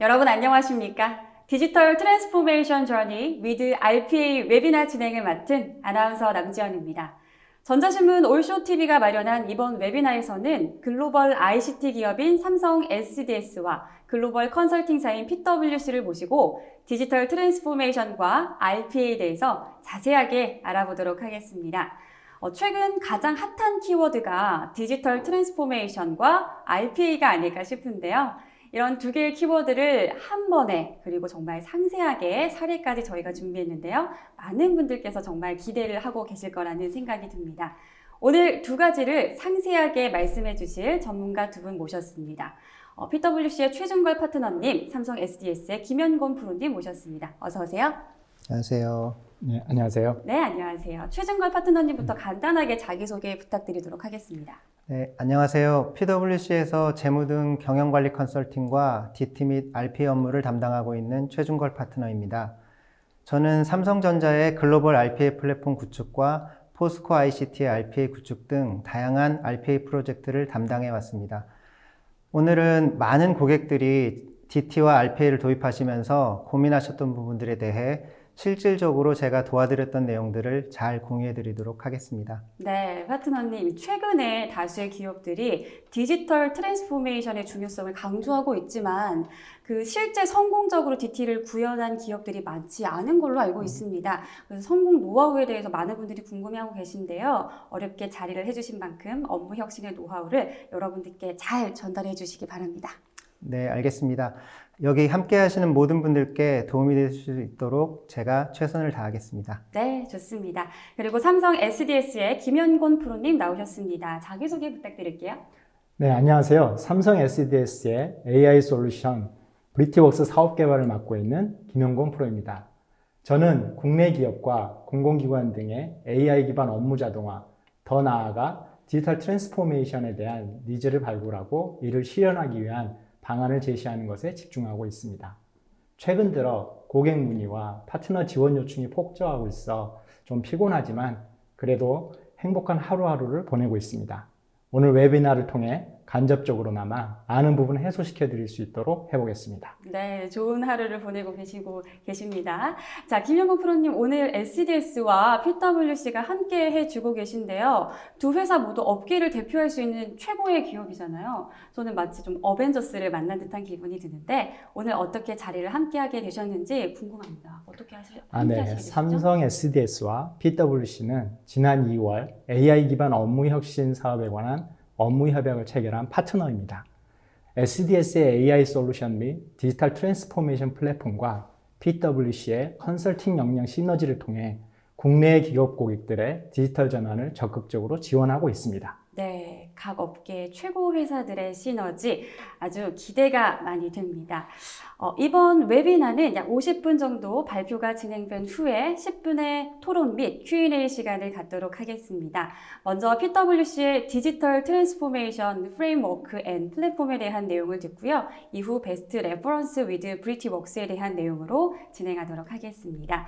여러분 안녕하십니까? 디지털 트랜스포메이션 저니 위드 RPA 웨비나 진행을 맡은 아나운서 남지연입니다. 전자신문 올쇼TV가 마련한 이번 웨비나에서는 글로벌 ICT 기업인 삼성 SDS와 글로벌 컨설팅사인 PwC를 모시고 디지털 트랜스포메이션과 RPA에 대해서 자세하게 알아보도록 하겠습니다. 최근 가장 핫한 키워드가 디지털 트랜스포메이션과 RPA가 아닐까 싶은데요. 이런 두 개의 키워드를 한 번에 그리고 정말 상세하게 사례까지 저희가 준비했는데요. 많은 분들께서 정말 기대를 하고 계실 거라는 생각이 듭니다. 오늘 두 가지를 상세하게 말씀해 주실 전문가 두 분 모셨습니다. PwC의 최준걸 파트너님, 삼성 SDS의 김연곤 프로님 모셨습니다. 어서 오세요. 안녕하세요. 네, 안녕하세요. 네, 안녕하세요. 최준걸 파트너님부터 간단하게 자기소개 부탁드리도록 하겠습니다. 네, 안녕하세요. PwC에서 재무 등 경영관리 컨설팅과 DT 및 RPA 업무를 담당하고 있는 최준걸 파트너입니다. 저는 삼성전자의 글로벌 RPA 플랫폼 구축과 포스코 ICT의 RPA 구축 등 다양한 RPA 프로젝트를 담당해 왔습니다. 오늘은 많은 고객들이 DT와 RPA를 도입하시면서 고민하셨던 부분들에 대해 실질적으로 제가 도와드렸던 내용들을 잘 공유해 드리도록 하겠습니다. 네, 파트너님, 최근에 다수의 기업들이 디지털 트랜스포메이션의 중요성을 강조하고 있지만 그 실제 성공적으로 DT를 구현한 기업들이 많지 않은 걸로 알고 있습니다. 그래서 성공 노하우에 대해서 많은 분들이 궁금해하고 계신데요. 어렵게 자리를 해주신 만큼 업무 혁신의 노하우를 여러분들께 잘 전달해 주시기 바랍니다. 네, 알겠습니다. 여기 함께 하시는 모든 분들께 도움이 될 수 있도록 제가 최선을 다하겠습니다. 네, 좋습니다. 그리고 삼성 SDS의 김연곤 프로님 나오셨습니다. 자기소개 부탁드릴게요. 네, 안녕하세요. 삼성 SDS의 AI 솔루션 브리티웍스 사업 개발을 맡고 있는 김영곤 프로입니다. 저는 국내 기업과 공공기관 등의 AI 기반 업무 자동화, 더 나아가 디지털 트랜스포메이션에 대한 니즈를 발굴하고 이를 실현하기 위한 방안을 제시하는 것에 집중하고 있습니다. 최근 들어 고객 문의와 파트너 지원 요청이 폭증하고 있어 좀 피곤하지만 그래도 행복한 하루하루를 보내고 있습니다. 오늘 웨비나를 통해 간접적으로나마 아는 부분을 해소시켜 드릴 수 있도록 해보겠습니다. 네, 좋은 하루를 보내고 계십니다. 자, 김연곤 프로님, 오늘 SDS와 PwC가 함께 해주고 계신데요. 두 회사 모두 업계를 대표할 수 있는 최고의 기업이잖아요. 저는 마치 좀 어벤져스를 만난 듯한 기분이 드는데 오늘 어떻게 자리를 함께하게 되셨는지 궁금합니다. 어떻게 함께 네. 하시게 되셨죠? 삼성 SDS와 PwC는 지난 2월 AI 기반 업무 혁신 사업에 관한 업무 협약을 체결한 파트너입니다. SDS의 AI 솔루션 및 디지털 트랜스포메이션 플랫폼과 PwC의 컨설팅 역량 시너지를 통해 국내 기업 고객들의 디지털 전환을 적극적으로 지원하고 있습니다. 네, 각 업계 최고 회사들의 시너지 아주 기대가 많이 됩니다. 이번 웨비나는 약 50분 정도 발표가 진행된 후에 10분의 토론 및 Q&A 시간을 갖도록 하겠습니다. 먼저 PwC의 디지털 트랜스포메이션 프레임워크 앤 플랫폼에 대한 내용을 듣고요. 이후 베스트 레퍼런스 위드 브리티웍스에 대한 내용으로 진행하도록 하겠습니다.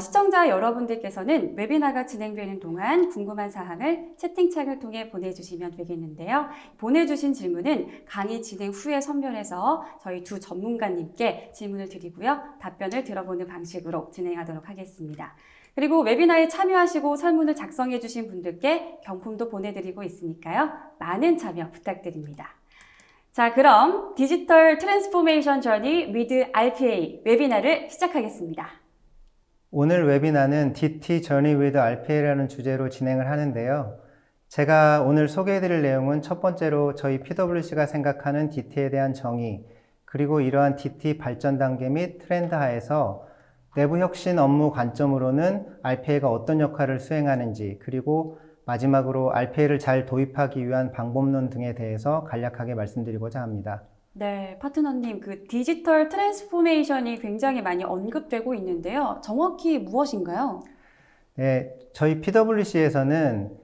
시청자 여러분들께서는 웨비나가 진행되는 동안 궁금한 사항을 채팅창을 통해 보내주시면 되겠는데요. 보내주신 질문은 강의 진행 후에 선별해서 저희 두 전문가님께 질문을 드리고요. 답변을 들어보는 방식으로 진행하도록 하겠습니다. 그리고 웨비나에 참여하시고 설문을 작성해 주신 분들께 경품도 보내드리고 있으니까요. 많은 참여 부탁드립니다. 자, 그럼 디지털 트랜스포메이션 저니 위드 RPA 웨비나를 시작하겠습니다. 오늘 웨비나는 DT Journey with RPA라는 주제로 진행을 하는데요. 제가 오늘 소개해드릴 내용은 첫 번째로 저희 PwC가 생각하는 DT에 대한 정의, 그리고 이러한 DT 발전 단계 및 트렌드 하에서 내부 혁신 업무 관점으로는 RPA가 어떤 역할을 수행하는지, 그리고 마지막으로 RPA를 잘 도입하기 위한 방법론 등에 대해서 간략하게 말씀드리고자 합니다. 네, 파트너님, 그 디지털 트랜스포메이션이 굉장히 많이 언급되고 있는데요. 정확히 무엇인가요? 네, 저희 PwC에서는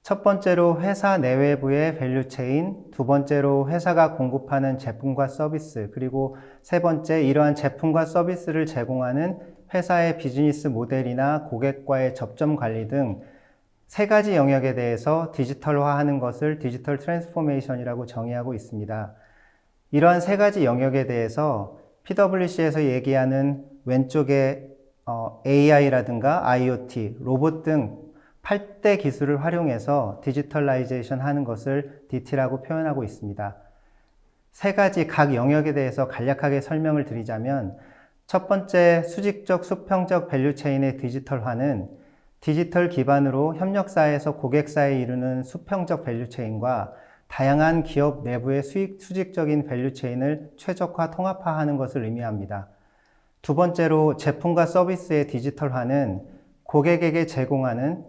첫 번째로 회사 내외부의 밸류체인, 두 번째로 회사가 공급하는 제품과 서비스, 그리고 세 번째 이러한 제품과 서비스를 제공하는 회사의 비즈니스 모델이나 고객과의 접점 관리 등 세 가지 영역에 대해서 디지털화하는 것을 디지털 트랜스포메이션이라고 정의하고 있습니다. 이러한 세 가지 영역에 대해서 PwC에서 얘기하는 왼쪽에 AI라든가 IoT, 로봇 등 8대 기술을 활용해서 디지털라이제이션 하는 것을 DT라고 표현하고 있습니다. 세 가지 각 영역에 대해서 간략하게 설명을 드리자면 첫 번째 수직적 수평적 밸류체인의 디지털화는 디지털 기반으로 협력사에서 고객사에 이르는 수평적 밸류체인과 다양한 기업 내부의 수직적인 밸류체인을 최적화 통합화하는 것을 의미합니다. 두 번째로 제품과 서비스의 디지털화는 고객에게 제공하는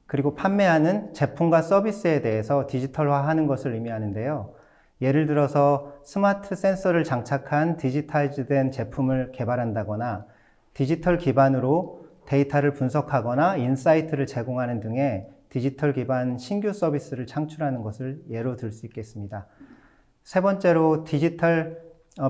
그리고 판매하는 제품과 서비스에 대해서 디지털화하는 것을 의미하는데요. 예를 들어서 스마트 센서를 장착한 디지타이즈된 제품을 개발한다거나 디지털 기반으로 데이터를 분석하거나 인사이트를 제공하는 등의 디지털 기반 신규 서비스를 창출하는 것을 예로 들 수 있겠습니다. 세 번째로 디지털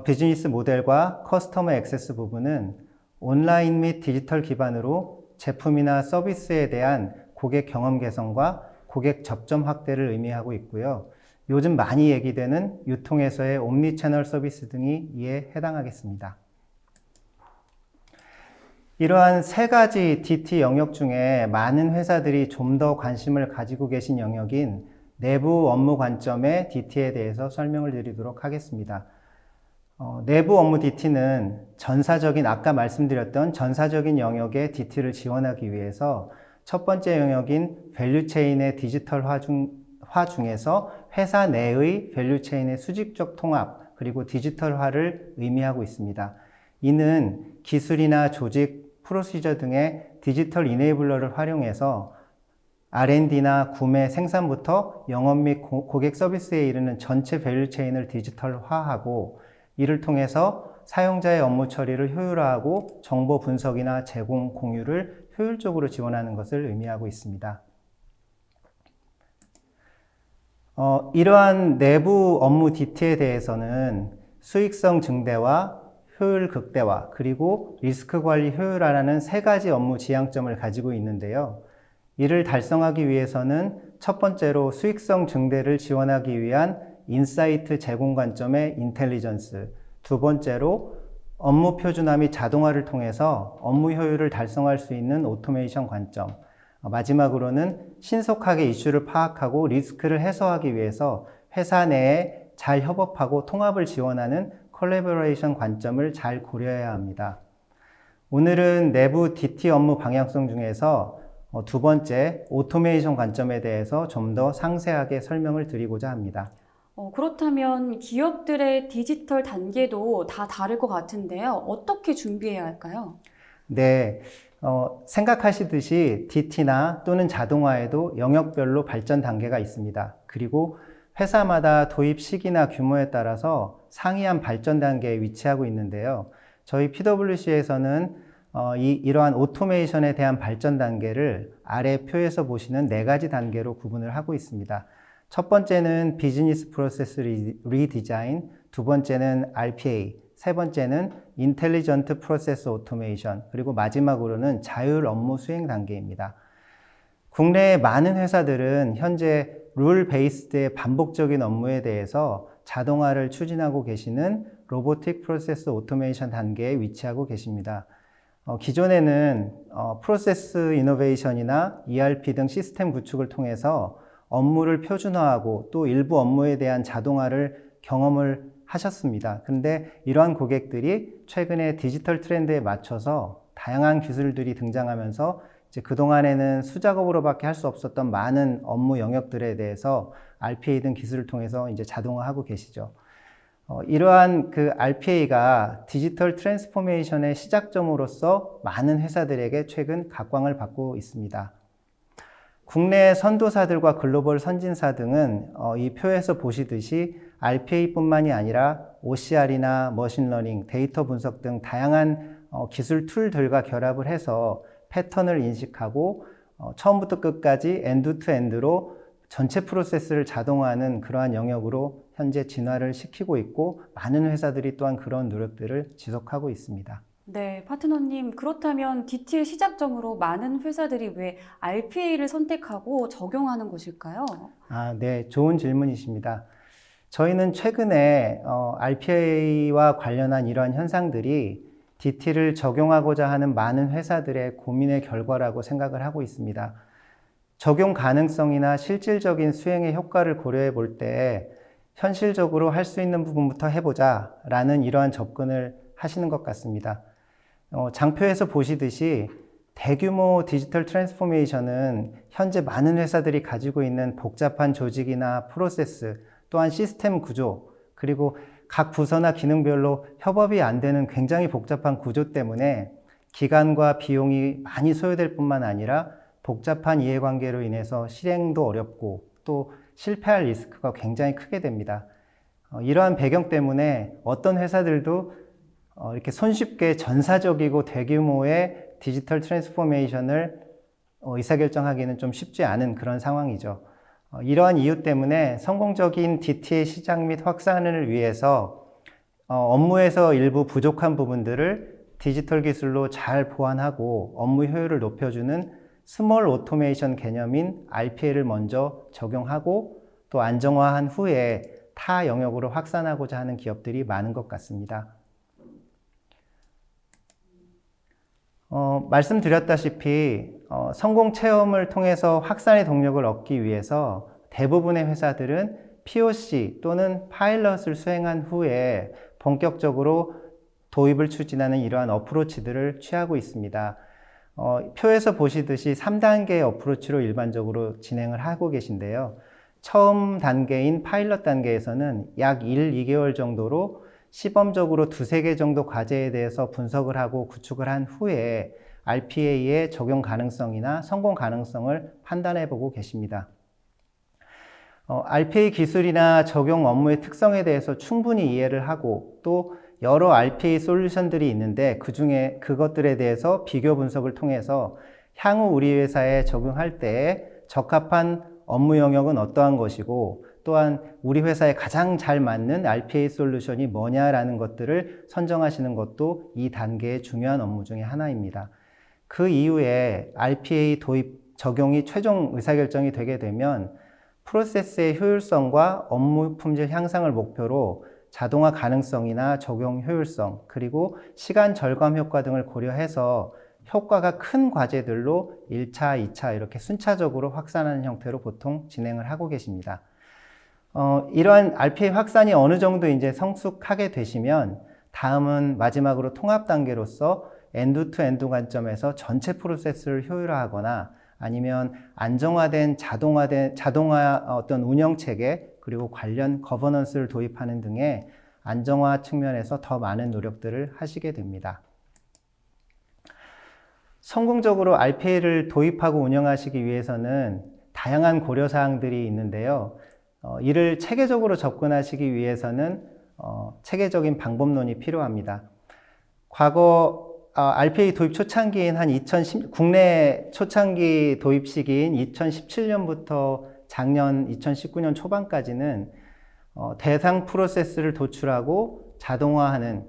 비즈니스 모델과 커스터머 액세스 부분은 온라인 및 디지털 기반으로 제품이나 서비스에 대한 고객 경험 개선과 고객 접점 확대를 의미하고 있고요. 요즘 많이 얘기되는 유통에서의 옴니채널 서비스 등이 이에 해당하겠습니다. 이러한 세 가지 DT 영역 중에 많은 회사들이 좀 더 관심을 가지고 계신 영역인 내부 업무 관점의 DT에 대해서 설명을 드리도록 하겠습니다. 내부 업무 DT는 아까 말씀드렸던 전사적인 영역의 DT를 지원하기 위해서 첫 번째 영역인 밸류체인의 디지털화 중에서 회사 내의 밸류체인의 수직적 통합 그리고 디지털화를 의미하고 있습니다. 이는 기술이나 조직, 프로시저 등의 디지털 이네이블러를 활용해서 R&D나 구매, 생산부터 영업 및 고객 서비스에 이르는 전체 밸류체인을 디지털화하고 이를 통해서 사용자의 업무 처리를 효율화하고 정보 분석이나 제공, 공유를 효율적으로 지원하는 것을 의미하고 있습니다. 이러한 내부 업무 DT에 대해서는 수익성 증대와 효율 극대화, 그리고 리스크 관리 효율화라는 세 가지 업무 지향점을 가지고 있는데요. 이를 달성하기 위해서는 첫 번째로 수익성 증대를 지원하기 위한 인사이트 제공 관점의 인텔리전스, 두 번째로 업무 표준화 및 자동화를 통해서 업무 효율을 달성할 수 있는 오토메이션 관점, 마지막으로는 신속하게 이슈를 파악하고 리스크를 해소하기 위해서 회사 내에 잘 협업하고 통합을 지원하는 콜래보레이션 관점을 잘 고려해야 합니다. 오늘은 내부 DT 업무 방향성 중에서 두 번째 오토메이션 관점에 대해서 좀 더 상세하게 설명을 드리고자 합니다. 그렇다면 기업들의 디지털 단계도 다 다를 것 같은데요. 어떻게 준비해야 할까요? 네, 생각하시듯이 DT나 또는 자동화에도 영역별로 발전 단계가 있습니다. 그리고 회사마다 도입 시기나 규모에 따라서 상이한 발전 단계에 위치하고 있는데요. 저희 PwC에서는 이러한 오토메이션에 대한 발전 단계를 아래 표에서 보시는 네 가지 단계로 구분을 하고 있습니다. 첫 번째는 비즈니스 프로세스 리디자인, 두 번째는 RPA, 세 번째는 인텔리전트 프로세스 오토메이션, 그리고 마지막으로는 자율 업무 수행 단계입니다. 국내의 많은 회사들은 현재 룰 베이스드의 반복적인 업무에 대해서 자동화를 추진하고 계시는 로보틱 프로세스 오토메이션 단계에 위치하고 계십니다. 기존에는 프로세스 이노베이션이나 ERP 등 시스템 구축을 통해서 업무를 표준화하고 또 일부 업무에 대한 자동화를 경험을 하셨습니다. 근데 이러한 고객들이 최근에 디지털 트렌드에 맞춰서 다양한 기술들이 등장하면서 이제 그동안에는 수작업으로밖에 할 수 없었던 많은 업무 영역들에 대해서 RPA 등 기술을 통해서 이제 자동화하고 계시죠. 이러한 그 RPA가 디지털 트랜스포메이션의 시작점으로서 많은 회사들에게 최근 각광을 받고 있습니다. 국내 선도사들과 글로벌 선진사 등은 이 표에서 보시듯이 RPA뿐만이 아니라 OCR이나 머신러닝, 데이터 분석 등 다양한 기술 툴들과 결합을 해서 패턴을 인식하고 처음부터 끝까지 엔드투엔드로 전체 프로세스를 자동화하는 그러한 영역으로 현재 진화를 시키고 있고 많은 회사들이 또한 그런 노력들을 지속하고 있습니다. 네, 파트너님, 그렇다면 DT의 시작점으로 많은 회사들이 왜 RPA를 선택하고 적용하는 것일까요? 네, 좋은 질문이십니다. 저희는 최근에 RPA와 관련한 이러한 현상들이 DT를 적용하고자 하는 많은 회사들의 고민의 결과라고 생각을 하고 있습니다. 적용 가능성이나 실질적인 수행의 효과를 고려해 볼 때 현실적으로 할 수 있는 부분부터 해보자 라는 이러한 접근을 하시는 것 같습니다. 장표에서 보시듯이 대규모 디지털 트랜스포메이션은 현재 많은 회사들이 가지고 있는 복잡한 조직이나 프로세스, 또한 시스템 구조, 그리고 각 부서나 기능별로 협업이 안 되는 굉장히 복잡한 구조 때문에 기간과 비용이 많이 소요될 뿐만 아니라 복잡한 이해관계로 인해서 실행도 어렵고 또 실패할 리스크가 굉장히 크게 됩니다. 이러한 배경 때문에 어떤 회사들도 이렇게 손쉽게 전사적이고 대규모의 디지털 트랜스포메이션을 의사결정하기는 좀 쉽지 않은 그런 상황이죠. 이러한 이유 때문에 성공적인 DT의 시작 및 확산을 위해서 업무에서 일부 부족한 부분들을 디지털 기술로 잘 보완하고 업무 효율을 높여주는 스몰 오토메이션 개념인 RPA를 먼저 적용하고 또 안정화한 후에 타 영역으로 확산하고자 하는 기업들이 많은 것 같습니다. 말씀드렸다시피 성공 체험을 통해서 확산의 동력을 얻기 위해서 대부분의 회사들은 POC 또는 파일럿을 수행한 후에 본격적으로 도입을 추진하는 이러한 어프로치들을 취하고 있습니다. 표에서 보시듯이 3단계의 어프로치로 일반적으로 진행을 하고 계신데요. 처음 단계인 파일럿 단계에서는 약 1, 2개월 정도로 시범적으로 2-3개 정도 과제에 대해서 분석을 하고 구축을 한 후에 RPA의 적용 가능성이나 성공 가능성을 판단해 보고 계십니다. RPA 기술이나 적용 업무의 특성에 대해서 충분히 이해를 하고 또 여러 RPA 솔루션들이 있는데 그중에 그것들에 대해서 비교 분석을 통해서 향후 우리 회사에 적용할 때 적합한 업무 영역은 어떠한 것이고 또한 우리 회사에 가장 잘 맞는 RPA 솔루션이 뭐냐라는 것들을 선정하시는 것도 이 단계의 중요한 업무 중에 하나입니다. 그 이후에 RPA 도입 적용이 최종 의사결정이 되게 되면 프로세스의 효율성과 업무 품질 향상을 목표로 자동화 가능성이나 적용 효율성, 그리고 시간 절감 효과 등을 고려해서 효과가 큰 과제들로 1차, 2차 이렇게 순차적으로 확산하는 형태로 보통 진행을 하고 계십니다. 이러한 RPA 확산이 어느 정도 이제 성숙하게 되시면 다음은 마지막으로 통합 단계로서 엔드 투 엔드 관점에서 전체 프로세스를 효율화하거나 아니면 안정화된 자동화 어떤 운영 체계 그리고 관련 거버넌스를 도입하는 등의 안정화 측면에서 더 많은 노력들을 하시게 됩니다. 성공적으로 RPA를 도입하고 운영하시기 위해서는 다양한 고려사항들이 있는데요. 이를 체계적으로 접근하시기 위해서는 체계적인 방법론이 필요합니다. 과거 RPA 도입 초창기인 국내 초창기 도입 시기인 2017년부터 작년 2019년 초반까지는 대상 프로세스를 도출하고 자동화하는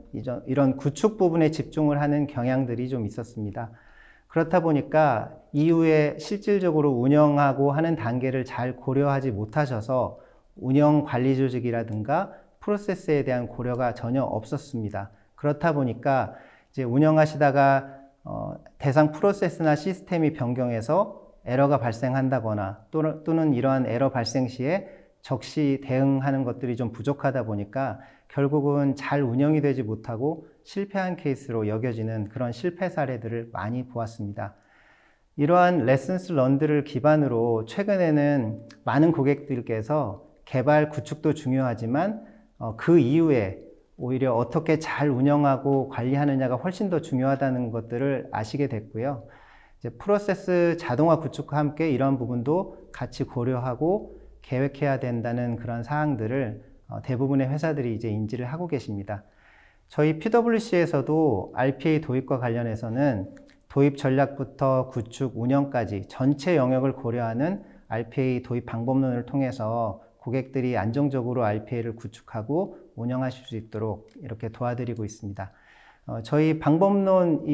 이런 구축 부분에 집중을 하는 경향들이 좀 있었습니다. 그렇다 보니까 이후에 실질적으로 운영하고 하는 단계를 잘 고려하지 못하셔서 운영 관리 조직이라든가 프로세스에 대한 고려가 전혀 없었습니다. 그렇다 보니까 이제 운영하시다가 대상 프로세스나 시스템이 변경해서 에러가 발생한다거나 또는 이러한 에러 발생 시에 적시 대응하는 것들이 좀 부족하다 보니까 결국은 잘 운영이 되지 못하고 실패한 케이스로 여겨지는 그런 실패 사례들을 많이 보았습니다. 이러한 레슨스 런들을 기반으로 최근에는 많은 고객들께서 개발 구축도 중요하지만 그 이후에 오히려 어떻게 잘 운영하고 관리하느냐가 훨씬 더 중요하다는 것들을 아시게 됐고요. 이제 프로세스 자동화 구축과 함께 이런 부분도 같이 고려하고 계획해야 된다는 그런 사항들을 대부분의 회사들이 이제 인지를 하고 계십니다. 저희 PwC에서도 RPA 도입과 관련해서는 도입 전략부터 구축, 운영까지 전체 영역을 고려하는 RPA 도입 방법론을 통해서 고객들이 안정적으로 RPA를 구축하고 운영하실 수 있도록 이렇게 도와드리고 있습니다. 저희 방법론,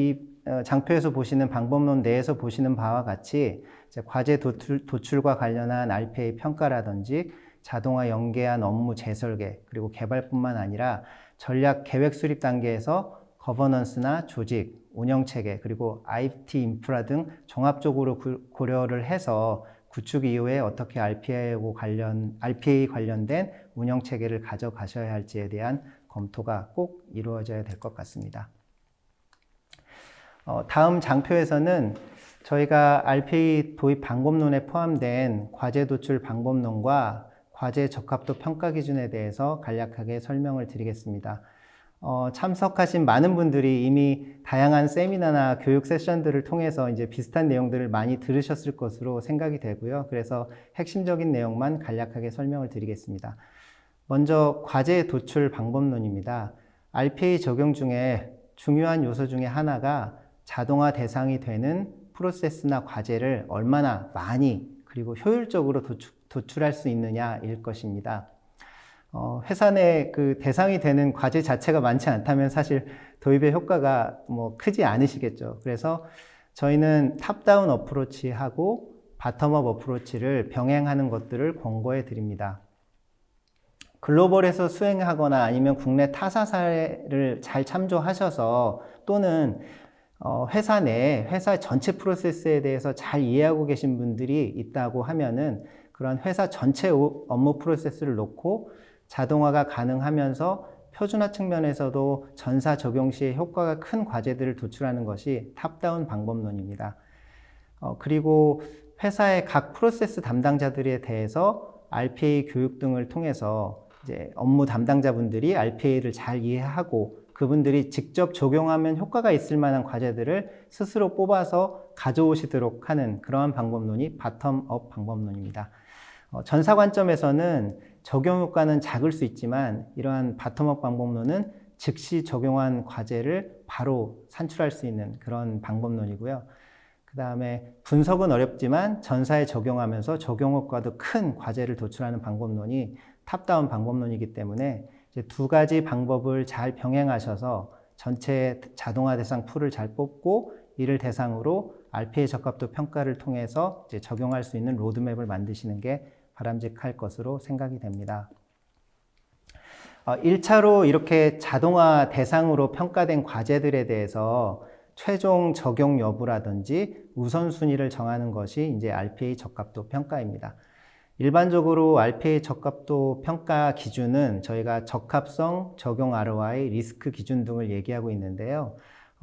장표에서 보시는 방법론 내에서 보시는 바와 같이 이제 과제 도출과 관련한 RPA 평가라든지 자동화 연계한 업무 재설계, 그리고 개발뿐만 아니라 전략 계획 수립 단계에서 거버넌스나 조직, 운영체계, 그리고 IT 인프라 등 종합적으로 고려를 해서 구축 이후에 어떻게 RPA 관련된 운영체계를 가져가셔야 할지에 대한 검토가 꼭 이루어져야 될 것 같습니다. 다음 장표에서는 저희가 RPA 도입 방법론에 포함된 과제 도출 방법론과 과제 적합도 평가 기준에 대해서 간략하게 설명을 드리겠습니다. 참석하신 많은 분들이 이미 다양한 세미나나 교육 세션들을 통해서 이제 비슷한 내용들을 많이 들으셨을 것으로 생각이 되고요. 그래서 핵심적인 내용만 간략하게 설명을 드리겠습니다. 먼저 과제 도출 방법론입니다. RPA 적용 중에 중요한 요소 중에 하나가 자동화 대상이 되는 프로세스나 과제를 얼마나 많이 그리고 효율적으로 도출할 수 있느냐일 것입니다. 회사 내 그 대상이 되는 과제 자체가 많지 않다면 사실 도입의 효과가 크지 않으시겠죠. 그래서 저희는 탑다운 어프로치하고 바텀업 어프로치를 병행하는 것들을 권고해 드립니다. 글로벌에서 수행하거나 아니면 국내 타사 사례를 잘 참조하셔서 또는 회사 내 회사 전체 프로세스에 대해서 잘 이해하고 계신 분들이 있다고 하면은 그런 회사 전체 업무 프로세스를 놓고 자동화가 가능하면서 표준화 측면에서도 전사 적용 시에 효과가 큰 과제들을 도출하는 것이 탑다운 방법론입니다. 그리고 회사의 각 프로세스 담당자들에 대해서 RPA 교육 등을 통해서 이제 업무 담당자분들이 RPA를 잘 이해하고 그분들이 직접 적용하면 효과가 있을 만한 과제들을 스스로 뽑아서 가져오시도록 하는 그러한 방법론이 바텀업 방법론입니다. 전사 관점에서는 적용 효과는 작을 수 있지만 이러한 바텀업 방법론은 즉시 적용한 과제를 바로 산출할 수 있는 그런 방법론이고요. 그 다음에 분석은 어렵지만 전사에 적용하면서 적용 효과도 큰 과제를 도출하는 방법론이 탑다운 방법론이기 때문에 이제 두 가지 방법을 잘 병행하셔서 전체 자동화 대상 풀을 잘 뽑고 이를 대상으로 RPA 적합도 평가를 통해서 이제 적용할 수 있는 로드맵을 만드시는 게 바람직할 것으로 생각이 됩니다. 1차로 이렇게 자동화 대상으로 평가된 과제들에 대해서 최종 적용 여부라든지 우선순위를 정하는 것이 이제 RPA 적합도 평가입니다. 일반적으로 RPA 적합도 평가 기준은 저희가 적합성, 적용 ROI, 리스크 기준 등을 얘기하고 있는데요.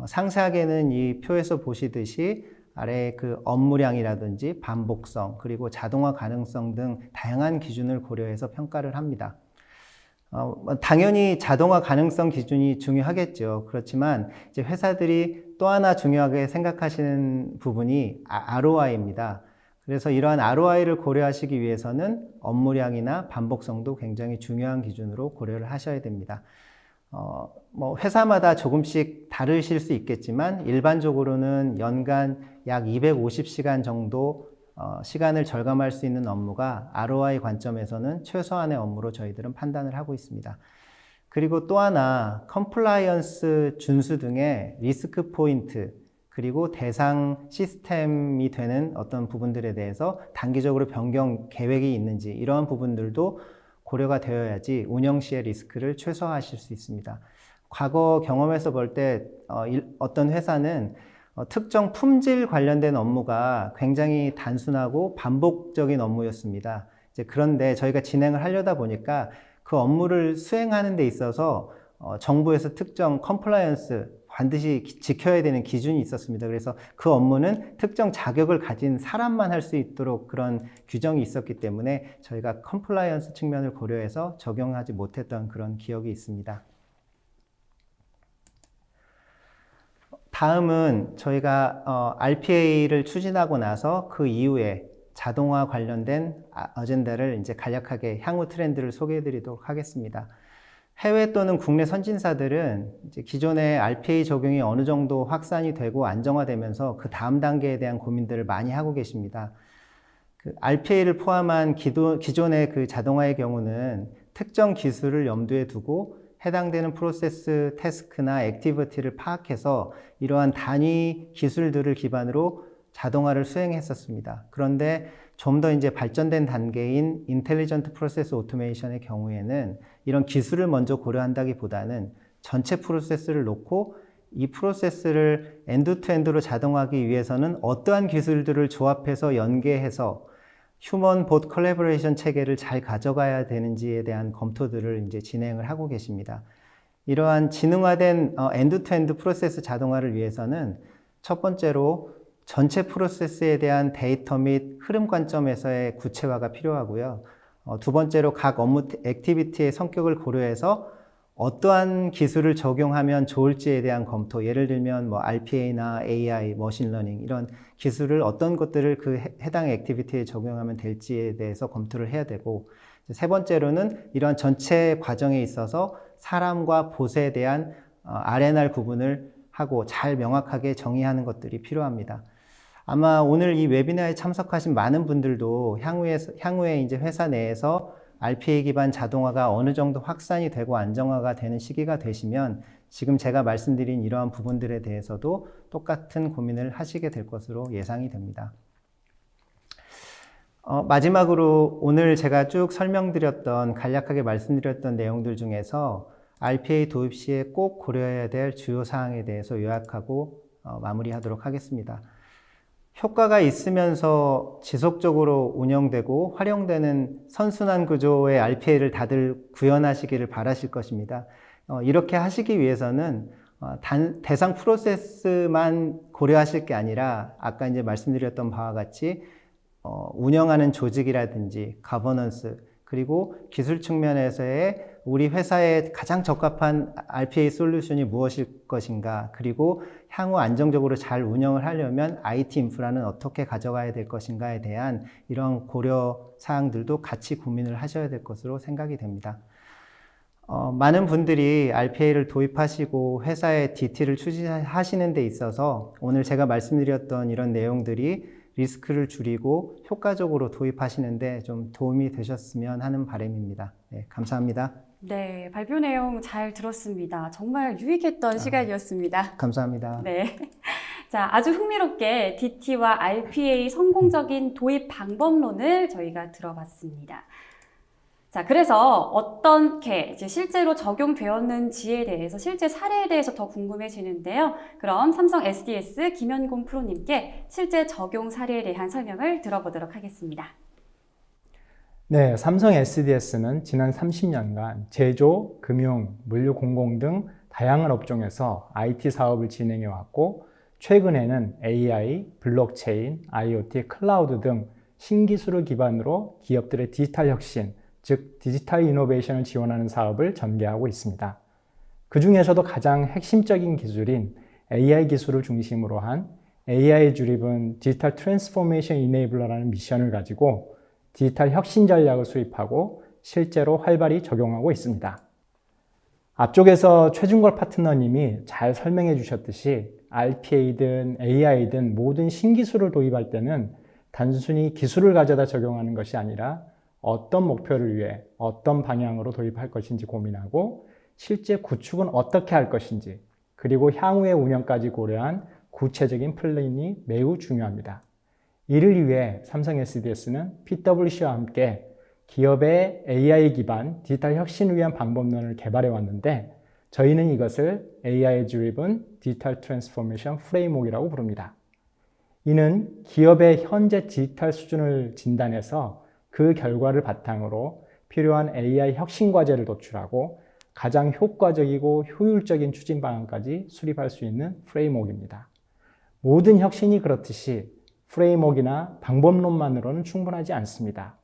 상세하게는 이 표에서 보시듯이 아래 그 업무량이라든지 반복성, 그리고 자동화 가능성 등 다양한 기준을 고려해서 평가를 합니다. 당연히 자동화 가능성 기준이 중요하겠죠. 그렇지만 이제 회사들이 또 하나 중요하게 생각하시는 부분이 ROI입니다. 그래서 이러한 ROI를 고려하시기 위해서는 업무량이나 반복성도 굉장히 중요한 기준으로 고려를 하셔야 됩니다. 회사마다 조금씩 다르실 수 있겠지만 일반적으로는 연간 약 250시간 정도 시간을 절감할 수 있는 업무가 ROI 관점에서는 최소한의 업무로 저희들은 판단을 하고 있습니다. 그리고 또 하나 컴플라이언스 준수 등의 리스크 포인트 그리고 대상 시스템이 되는 어떤 부분들에 대해서 단기적으로 변경 계획이 있는지 이러한 부분들도 고려가 되어야지 운영 시의 리스크를 최소화하실 수 있습니다. 과거 경험에서 볼 때 어떤 회사는 특정 품질 관련된 업무가 굉장히 단순하고 반복적인 업무였습니다. 그런데 저희가 진행을 하려다 보니까 그 업무를 수행하는 데 있어서 정부에서 특정 컴플라이언스 반드시 지켜야 되는 기준이 있었습니다. 그래서 그 업무는 특정 자격을 가진 사람만 할 수 있도록 그런 규정이 있었기 때문에 저희가 컴플라이언스 측면을 고려해서 적용하지 못했던 그런 기억이 있습니다. 다음은 저희가 RPA를 추진하고 나서 그 이후에 자동화 관련된 어젠다를 이제 간략하게 향후 트렌드를 소개해 드리도록 하겠습니다. 해외 또는 국내 선진사들은 이제 기존의 RPA 적용이 어느 정도 확산이 되고 안정화되면서 그 다음 단계에 대한 고민들을 많이 하고 계십니다. 그 RPA를 포함한 기존의 그 자동화의 경우는 특정 기술을 염두에 두고 해당되는 프로세스, 태스크나 액티비티를 파악해서 이러한 단위 기술들을 기반으로 자동화를 수행했었습니다. 그런데 좀 더 이제 발전된 단계인 인텔리전트 프로세스 오토메이션의 경우에는 이런 기술을 먼저 고려한다기보다는 전체 프로세스를 놓고 이 프로세스를 엔드 투 엔드로 자동화하기 위해서는 어떠한 기술들을 조합해서 연계해서 휴먼 봇 컬래버레이션 체계를 잘 가져가야 되는지에 대한 검토들을 이제 진행을 하고 계십니다. 이러한 지능화된 엔드 투엔드 프로세스 자동화를 위해서는 첫 번째로 전체 프로세스에 대한 데이터 및 흐름 관점에서의 구체화가 필요하고요. 두 번째로 각 업무 액티비티의 성격을 고려해서 어떠한 기술을 적용하면 좋을지에 대한 검토, 예를 들면 뭐 RPA나 AI, 머신러닝 이런 기술을 어떤 것들을 그 해당 액티비티에 적용하면 될지에 대해서 검토를 해야 되고, 세 번째로는 이러한 전체 과정에 있어서 사람과 봇에 대한 R&R 구분을 하고 잘 명확하게 정의하는 것들이 필요합니다. 아마 오늘 이 웨비나에 참석하신 많은 분들도 향후에 이제 회사 내에서 RPA 기반 자동화가 어느 정도 확산이 되고 안정화가 되는 시기가 되시면 지금 제가 말씀드린 이러한 부분들에 대해서도 똑같은 고민을 하시게 될 것으로 예상이 됩니다. 마지막으로 오늘 제가 쭉 설명드렸던, 간략하게 말씀드렸던 내용들 중에서 RPA 도입 시에 꼭 고려해야 될 주요 사항에 대해서 요약하고 마무리하도록 하겠습니다. 효과가 있으면서 지속적으로 운영되고 활용되는 선순환 구조의 RPA를 다들 구현하시기를 바라실 것입니다. 이렇게 하시기 위해서는 대상 프로세스만 고려하실 게 아니라 아까 이제 말씀드렸던 바와 같이 운영하는 조직이라든지 가버넌스, 그리고 기술 측면에서의 우리 회사에 가장 적합한 RPA 솔루션이 무엇일 것인가, 그리고 향후 안정적으로 잘 운영을 하려면 IT 인프라는 어떻게 가져가야 될 것인가에 대한 이런 고려 사항들도 같이 고민을 하셔야 될 것으로 생각이 됩니다. 많은 분들이 RPA를 도입하시고 회사의 DT를 추진하시는 데 있어서 오늘 제가 말씀드렸던 이런 내용들이 리스크를 줄이고 효과적으로 도입하시는데 좀 도움이 되셨으면 하는 바람입니다. 네, 감사합니다. 네, 발표 내용 잘 들었습니다. 정말 유익했던 시간이었습니다. 감사합니다. 네. 자, 아주 흥미롭게 DT와 RPA 성공적인 도입 방법론을 저희가 들어봤습니다. 자, 그래서 어떻게 이제 실제로 적용되었는지에 대해서, 실제 사례에 대해서 더 궁금해지는데요. 그럼 삼성 SDS 김현공 프로님께 실제 적용 사례에 대한 설명을 들어보도록 하겠습니다. 네, 삼성 SDS는 지난 30년간 제조, 금융, 물류 공공 등 다양한 업종에서 IT 사업을 진행해 왔고, 최근에는 AI, 블록체인, IoT, 클라우드 등 신기술을 기반으로 기업들의 디지털 혁신, 즉 디지털 이노베이션을 지원하는 사업을 전개하고 있습니다. 그 중에서도 가장 핵심적인 기술인 AI 기술을 중심으로 한 AI Driven Digital Transformation Enabler라는 미션을 가지고 디지털 혁신 전략을 수립하고 실제로 활발히 적용하고 있습니다. 앞쪽에서 최준걸 파트너님이 잘 설명해 주셨듯이 RPA든 AI든 모든 신기술을 도입할 때는 단순히 기술을 가져다 적용하는 것이 아니라 어떤 목표를 위해 어떤 방향으로 도입할 것인지 고민하고 실제 구축은 어떻게 할 것인지, 그리고 향후의 운영까지 고려한 구체적인 플랜이 매우 중요합니다. 이를 위해 삼성 SDS는 PwC와 함께 기업의 AI 기반 디지털 혁신을 위한 방법론을 개발해 왔는데, 저희는 이것을 AI Driven Digital Transformation Framework이라고 부릅니다. 이는 기업의 현재 디지털 수준을 진단해서 그 결과를 바탕으로 필요한 AI 혁신 과제를 도출하고 가장 효과적이고 효율적인 추진 방안까지 수립할 수 있는 프레임워크입니다. 모든 혁신이 그렇듯이 프레임워크나 방법론만으로는 충분하지 않습니다.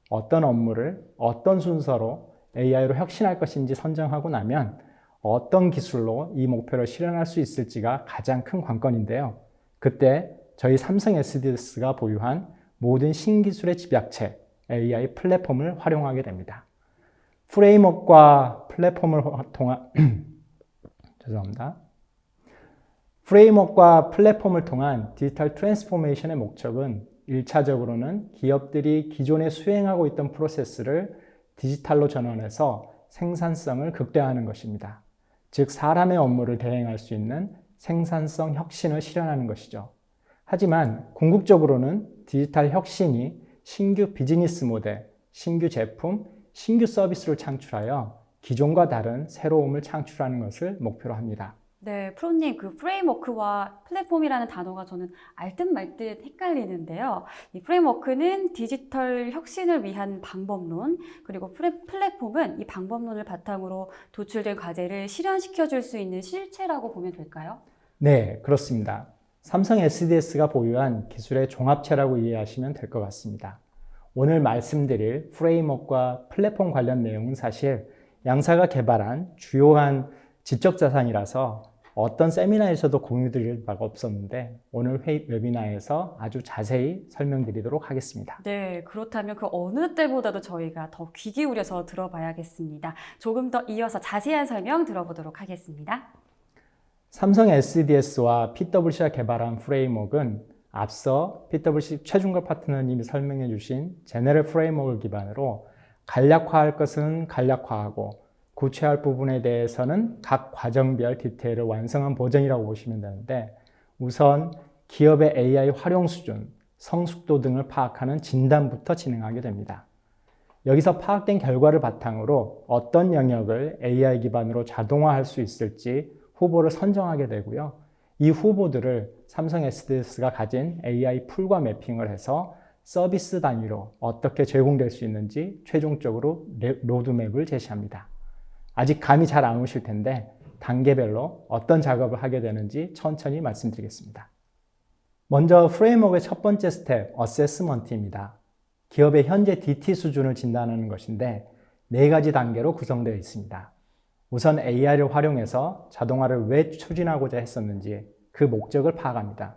어떤 업무를 어떤 순서로 AI로 혁신할 것인지 선정하고 나면 어떤 기술로 이 목표를 실현할 수 있을지가 가장 큰 관건인데요. 그때 저희 삼성 SDS가 보유한 모든 신기술의 집약체, AI 플랫폼을 활용하게 됩니다. 프레임워크와 플랫폼을 통한 디지털 트랜스포메이션의 목적은 1차적으로는 기업들이 기존에 수행하고 있던 프로세스를 디지털로 전환해서 생산성을 극대화하는 것입니다. 즉, 사람의 업무를 대행할 수 있는 생산성 혁신을 실현하는 것이죠. 하지만 궁극적으로는 디지털 혁신이 신규 비즈니스 모델, 신규 제품, 신규 서비스를 창출하여 기존과 다른 새로움을 창출하는 것을 목표로 합니다. 네, 프로님, 그 프레임워크와 플랫폼이라는 단어가 저는 알듯 말듯 헷갈리는데요. 이 프레임워크는 디지털 혁신을 위한 방법론, 그리고 플랫폼은 이 방법론을 바탕으로 도출된 과제를 실현시켜 줄 수 있는 실체라고 보면 될까요? 네, 그렇습니다. 삼성 SDS가 보유한 기술의 종합체라고 이해하시면 될 것 같습니다. 오늘 말씀드릴 프레임워크와 플랫폼 관련 내용은 사실 양사가 개발한 주요한 지적 자산이라서 어떤 세미나에서도 공유드릴 바가 없었는데 오늘 웨비나에서 아주 자세히 설명드리도록 하겠습니다. 네, 그렇다면 그 어느 때보다도 저희가 더 귀 기울여서 들어봐야겠습니다. 조금 더 이어서 자세한 설명 들어보도록 하겠습니다. 삼성 SDS와 PwC가 개발한 프레임워크는 앞서 PwC 최준걸 파트너님이 설명해 주신 제너럴 프레임워크를 기반으로 간략화할 것은 간략화하고 구체화할 부분에 대해서는 각 과정별 디테일을 완성한 버전이라고 보시면 되는데 우선 기업의 AI 활용 수준, 성숙도 등을 파악하는 진단부터 진행하게 됩니다. 여기서 파악된 결과를 바탕으로 어떤 영역을 AI 기반으로 자동화할 수 있을지 후보를 선정하게 되고요. 이 후보들을 삼성 SDS가 가진 AI 풀과 매핑을 해서 서비스 단위로 어떻게 제공될 수 있는지 최종적으로 로드맵을 제시합니다. 아직 감이 잘 안 오실 텐데 단계별로 어떤 작업을 하게 되는지 천천히 말씀드리겠습니다. 먼저 프레임워크의 첫 번째 스텝, 어세스먼트입니다. 기업의 현재 DT 수준을 진단하는 것인데 4가지 단계로 구성되어 있습니다. 우선 AI를 활용해서 자동화를 왜 추진하고자 했었는지 그 목적을 파악합니다.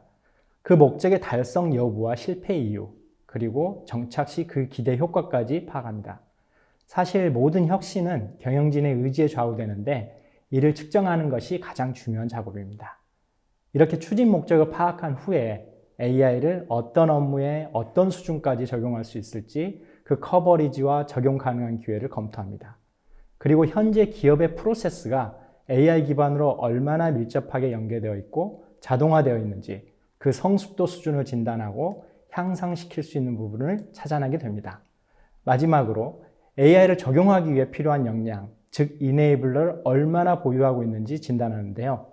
그 목적의 달성 여부와 실패 이유, 그리고 정착 시 그 기대 효과까지 파악합니다. 사실 모든 혁신은 경영진의 의지에 좌우되는데 이를 측정하는 것이 가장 중요한 작업입니다. 이렇게 추진 목적을 파악한 후에 AI를 어떤 업무에 어떤 수준까지 적용할 수 있을지 그 커버리지와 적용 가능한 기회를 검토합니다. 그리고 현재 기업의 프로세스가 AI 기반으로 얼마나 밀접하게 연계되어 있고 자동화되어 있는지 그 성숙도 수준을 진단하고 향상시킬 수 있는 부분을 찾아내게 됩니다. 마지막으로 AI를 적용하기 위해 필요한 역량, 즉 이네이블러를 얼마나 보유하고 있는지 진단하는데요.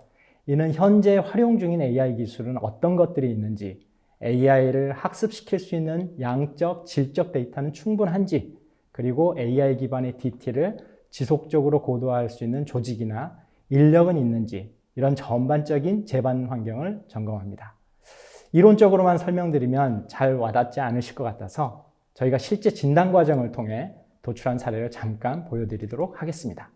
이는 현재 활용 중인 AI 기술은 어떤 것들이 있는지, AI를 학습시킬 수 있는 양적, 질적 데이터는 충분한지, 그리고 AI 기반의 DT를 지속적으로 고도화할 수 있는 조직이나 인력은 있는지 이런 전반적인 제반 환경을 점검합니다. 이론적으로만 설명드리면 잘 와닿지 않으실 것 같아서 저희가 실제 진단 과정을 통해 도출한 사례를 잠깐 보여드리도록 하겠습니다.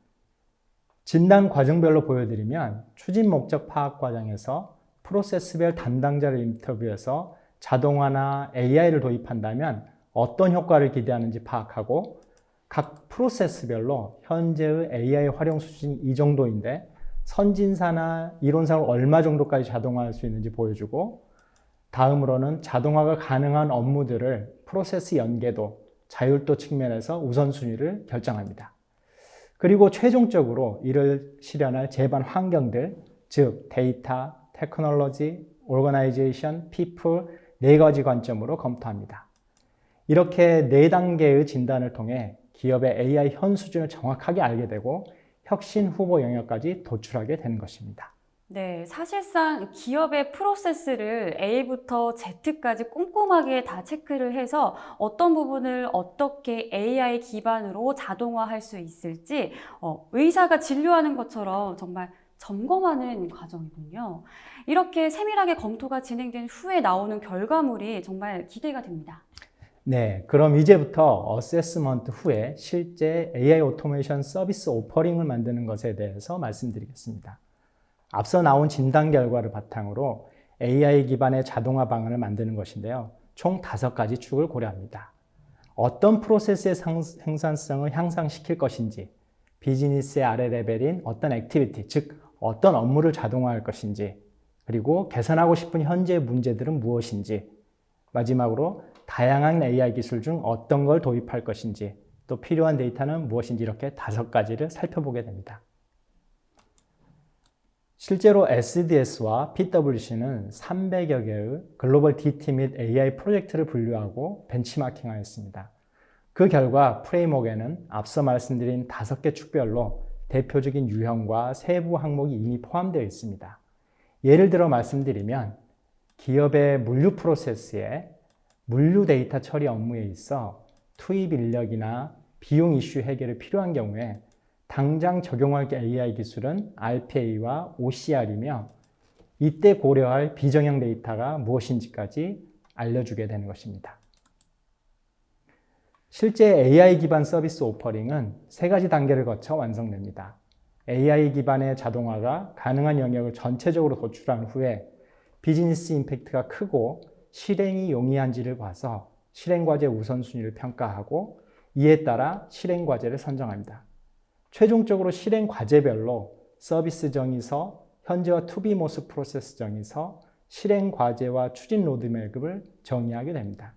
진단 과정별로 보여드리면 추진 목적 파악 과정에서 프로세스별 담당자를 인터뷰해서 자동화나 AI를 도입한다면 어떤 효과를 기대하는지 파악하고 각 프로세스별로 현재의 AI 활용 수준이 이 정도인데 선진사나 이론상으로 얼마 정도까지 자동화할 수 있는지 보여주고 다음으로는 자동화가 가능한 업무들을 프로세스 연계도, 자율도 측면에서 우선순위를 결정합니다. 그리고 최종적으로 이를 실현할 제반 환경들, 즉 데이터, 테크놀로지, 오거나이제이션, 피플 4가지 관점으로 검토합니다. 이렇게 4단계의 진단을 통해 기업의 AI 현 수준을 정확하게 알게 되고 혁신 후보 영역까지 도출하게 되는 것입니다. 네, 사실상 기업의 프로세스를 A부터 Z까지 꼼꼼하게 다 체크를 해서 어떤 부분을 어떻게 AI 기반으로 자동화할 수 있을지 의사가 진료하는 것처럼 정말 점검하는 과정이군요. 이렇게 세밀하게 검토가 진행된 후에 나오는 결과물이 정말 기대가 됩니다. 네, 그럼 이제부터 어세스먼트 후에 실제 AI 오토메이션 서비스 오퍼링을 만드는 것에 대해서 말씀드리겠습니다. 앞서 나온 진단 결과를 바탕으로 AI 기반의 자동화 방안을 만드는 것인데요. 총 5가지 축을 고려합니다. 어떤 프로세스의 생산성을 향상시킬 것인지, 비즈니스의 아래 레벨인 어떤 액티비티, 즉 어떤 업무를 자동화할 것인지, 그리고 개선하고 싶은 현재 문제들은 무엇인지, 마지막으로 다양한 AI 기술 중 어떤 걸 도입할 것인지, 또 필요한 데이터는 무엇인지 이렇게 5가지를 살펴보게 됩니다. 실제로 SDS와 PwC는 300여 개의 글로벌 DT 및 AI 프로젝트를 분류하고 벤치마킹하였습니다. 그 결과 프레임워크에는 앞서 말씀드린 5개 축별로 대표적인 유형과 세부 항목이 이미 포함되어 있습니다. 예를 들어 말씀드리면 기업의 물류 프로세스에 물류 데이터 처리 업무에 있어 투입 인력이나 비용 이슈 해결이 필요한 경우에 당장 적용할 AI 기술은 RPA와 OCR이며 이때 고려할 비정형 데이터가 무엇인지까지 알려주게 되는 것입니다. 실제 AI 기반 서비스 오퍼링은 3가지 단계를 거쳐 완성됩니다. AI 기반의 자동화가 가능한 영역을 전체적으로 도출한 후에 비즈니스 임팩트가 크고 실행이 용이한지를 봐서 실행과제 우선순위를 평가하고 이에 따라 실행과제를 선정합니다. 최종적으로 실행과제별로 서비스 정의서, 현재와 투비 모습 프로세스 정의서, 실행과제와 추진 로드맵을 정의하게 됩니다.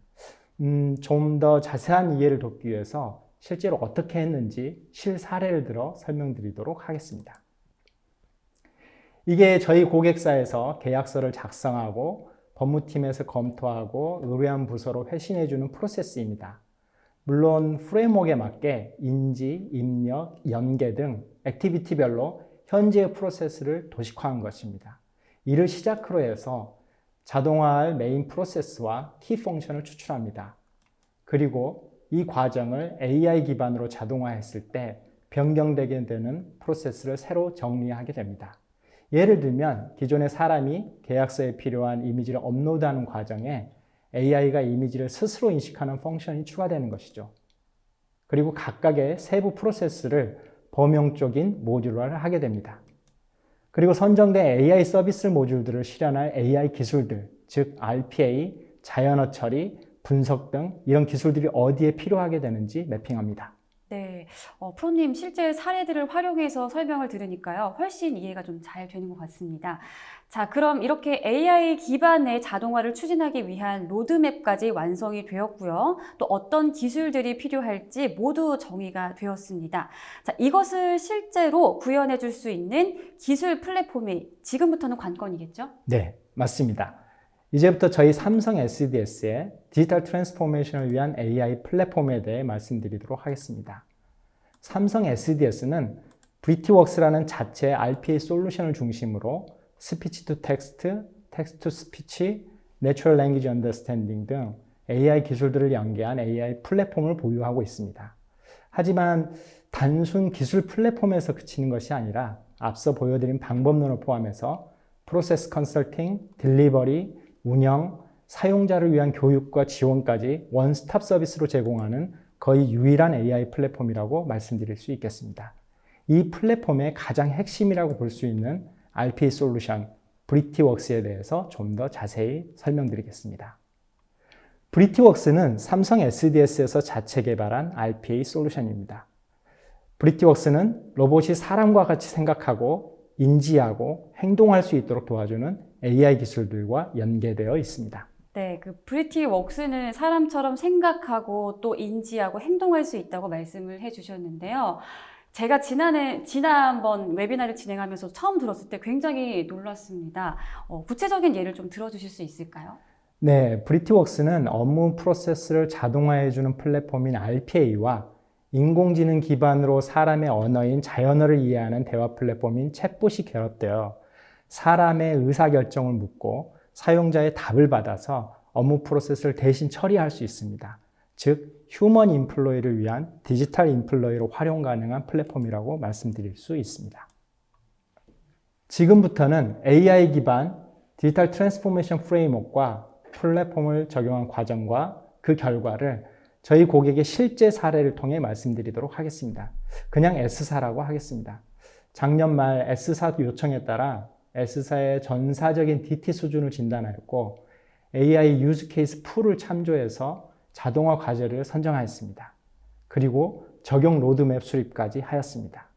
좀 더 자세한 이해를 돕기 위해서 실제로 어떻게 했는지 실사례를 들어 설명드리도록 하겠습니다. 이게 저희 고객사에서 계약서를 작성하고 법무팀에서 검토하고 의뢰한 부서로 회신해주는 프로세스입니다. 물론 프레임워크에 맞게 인지, 입력, 연계 등 액티비티별로 현재의 프로세스를 도식화한 것입니다. 이를 시작으로 해서 자동화할 메인 프로세스와 키 펑션을 추출합니다. 그리고 이 과정을 AI 기반으로 자동화했을 때 변경되게 되는 프로세스를 새로 정리하게 됩니다. 예를 들면 기존의 사람이 계약서에 필요한 이미지를 업로드하는 과정에 AI가 이미지를 스스로 인식하는 펑션이 추가되는 것이죠. 그리고 각각의 세부 프로세스를 범용적인 모듈화를 하게 됩니다. 그리고 선정된 AI 서비스 모듈들을 실현할 AI 기술들, 즉 RPA, 자연어 처리, 분석 등 이런 기술들이 어디에 필요하게 되는지 매핑합니다. 네, 프로님 실제 사례들을 활용해서 설명을 들으니까요, 훨씬 이해가 좀 잘 되는 것 같습니다. 자, 그럼 이렇게 AI 기반의 자동화를 추진하기 위한 로드맵까지 완성이 되었고요. 또 어떤 기술들이 필요할지 모두 정의가 되었습니다. 자, 이것을 실제로 구현해 줄 수 있는 기술 플랫폼이 지금부터는 관건이겠죠? 네, 맞습니다. 이제부터 저희 삼성 SDS의 디지털 트랜스포메이션을 위한 AI 플랫폼에 대해 말씀드리도록 하겠습니다. 삼성 SDS는 브리티웍스라는 자체 RPA 솔루션을 중심으로 스피치 투 텍스트, 텍스트 투 스피치, 내추럴 랭귀지 언더스탠딩 등 AI 기술들을 연계한 AI 플랫폼을 보유하고 있습니다. 하지만 단순 기술 플랫폼에서 그치는 것이 아니라 앞서 보여드린 방법론을 포함해서 프로세스 컨설팅, 딜리버리, 운영, 사용자를 위한 교육과 지원까지 원스톱 서비스로 제공하는 거의 유일한 AI 플랫폼이라고 말씀드릴 수 있겠습니다. 이 플랫폼의 가장 핵심이라고 볼 수 있는 RPA 솔루션, 브리티웍스에 대해서 좀 더 자세히 설명드리겠습니다. 브리티웍스는 삼성 SDS에서 자체 개발한 RPA 솔루션입니다. 브리티웍스는 로봇이 사람과 같이 생각하고 인지하고 행동할 수 있도록 도와주는 AI 기술들과 연계되어 있습니다. 네, 그 브리티웍스는 사람처럼 생각하고 또 인지하고 행동할 수 있다고 말씀을 해주셨는데요. 제가 지난번 웨비나를 진행하면서 처음 들었을 때 굉장히 놀랐습니다. 구체적인 예를 좀 들어주실 수 있을까요? 네, 브리티웍스는 업무 프로세스를 자동화해주는 플랫폼인 RPA와 인공지능 기반으로 사람의 언어인 자연어를 이해하는 대화 플랫폼인 챗봇이 결합되어 사람의 의사결정을 묻고 사용자의 답을 받아서 업무 프로세스를 대신 처리할 수 있습니다. 즉, 휴먼 인플로이를 위한 디지털 인플로이로 활용 가능한 플랫폼이라고 말씀드릴 수 있습니다. 지금부터는 AI 기반 디지털 트랜스포메이션 프레임워크와 플랫폼을 적용한 과정과 그 결과를 저희 고객의 실제 사례를 통해 말씀드리도록 하겠습니다. 그냥 S사라고 하겠습니다. 작년 말 S사 요청에 따라 S사의 전사적인 DT 수준을 진단하였고 AI 유즈 케이스 풀을 참조해서 자동화 과제를 선정하였습니다. 그리고 적용 로드맵 수립까지 하였습니다.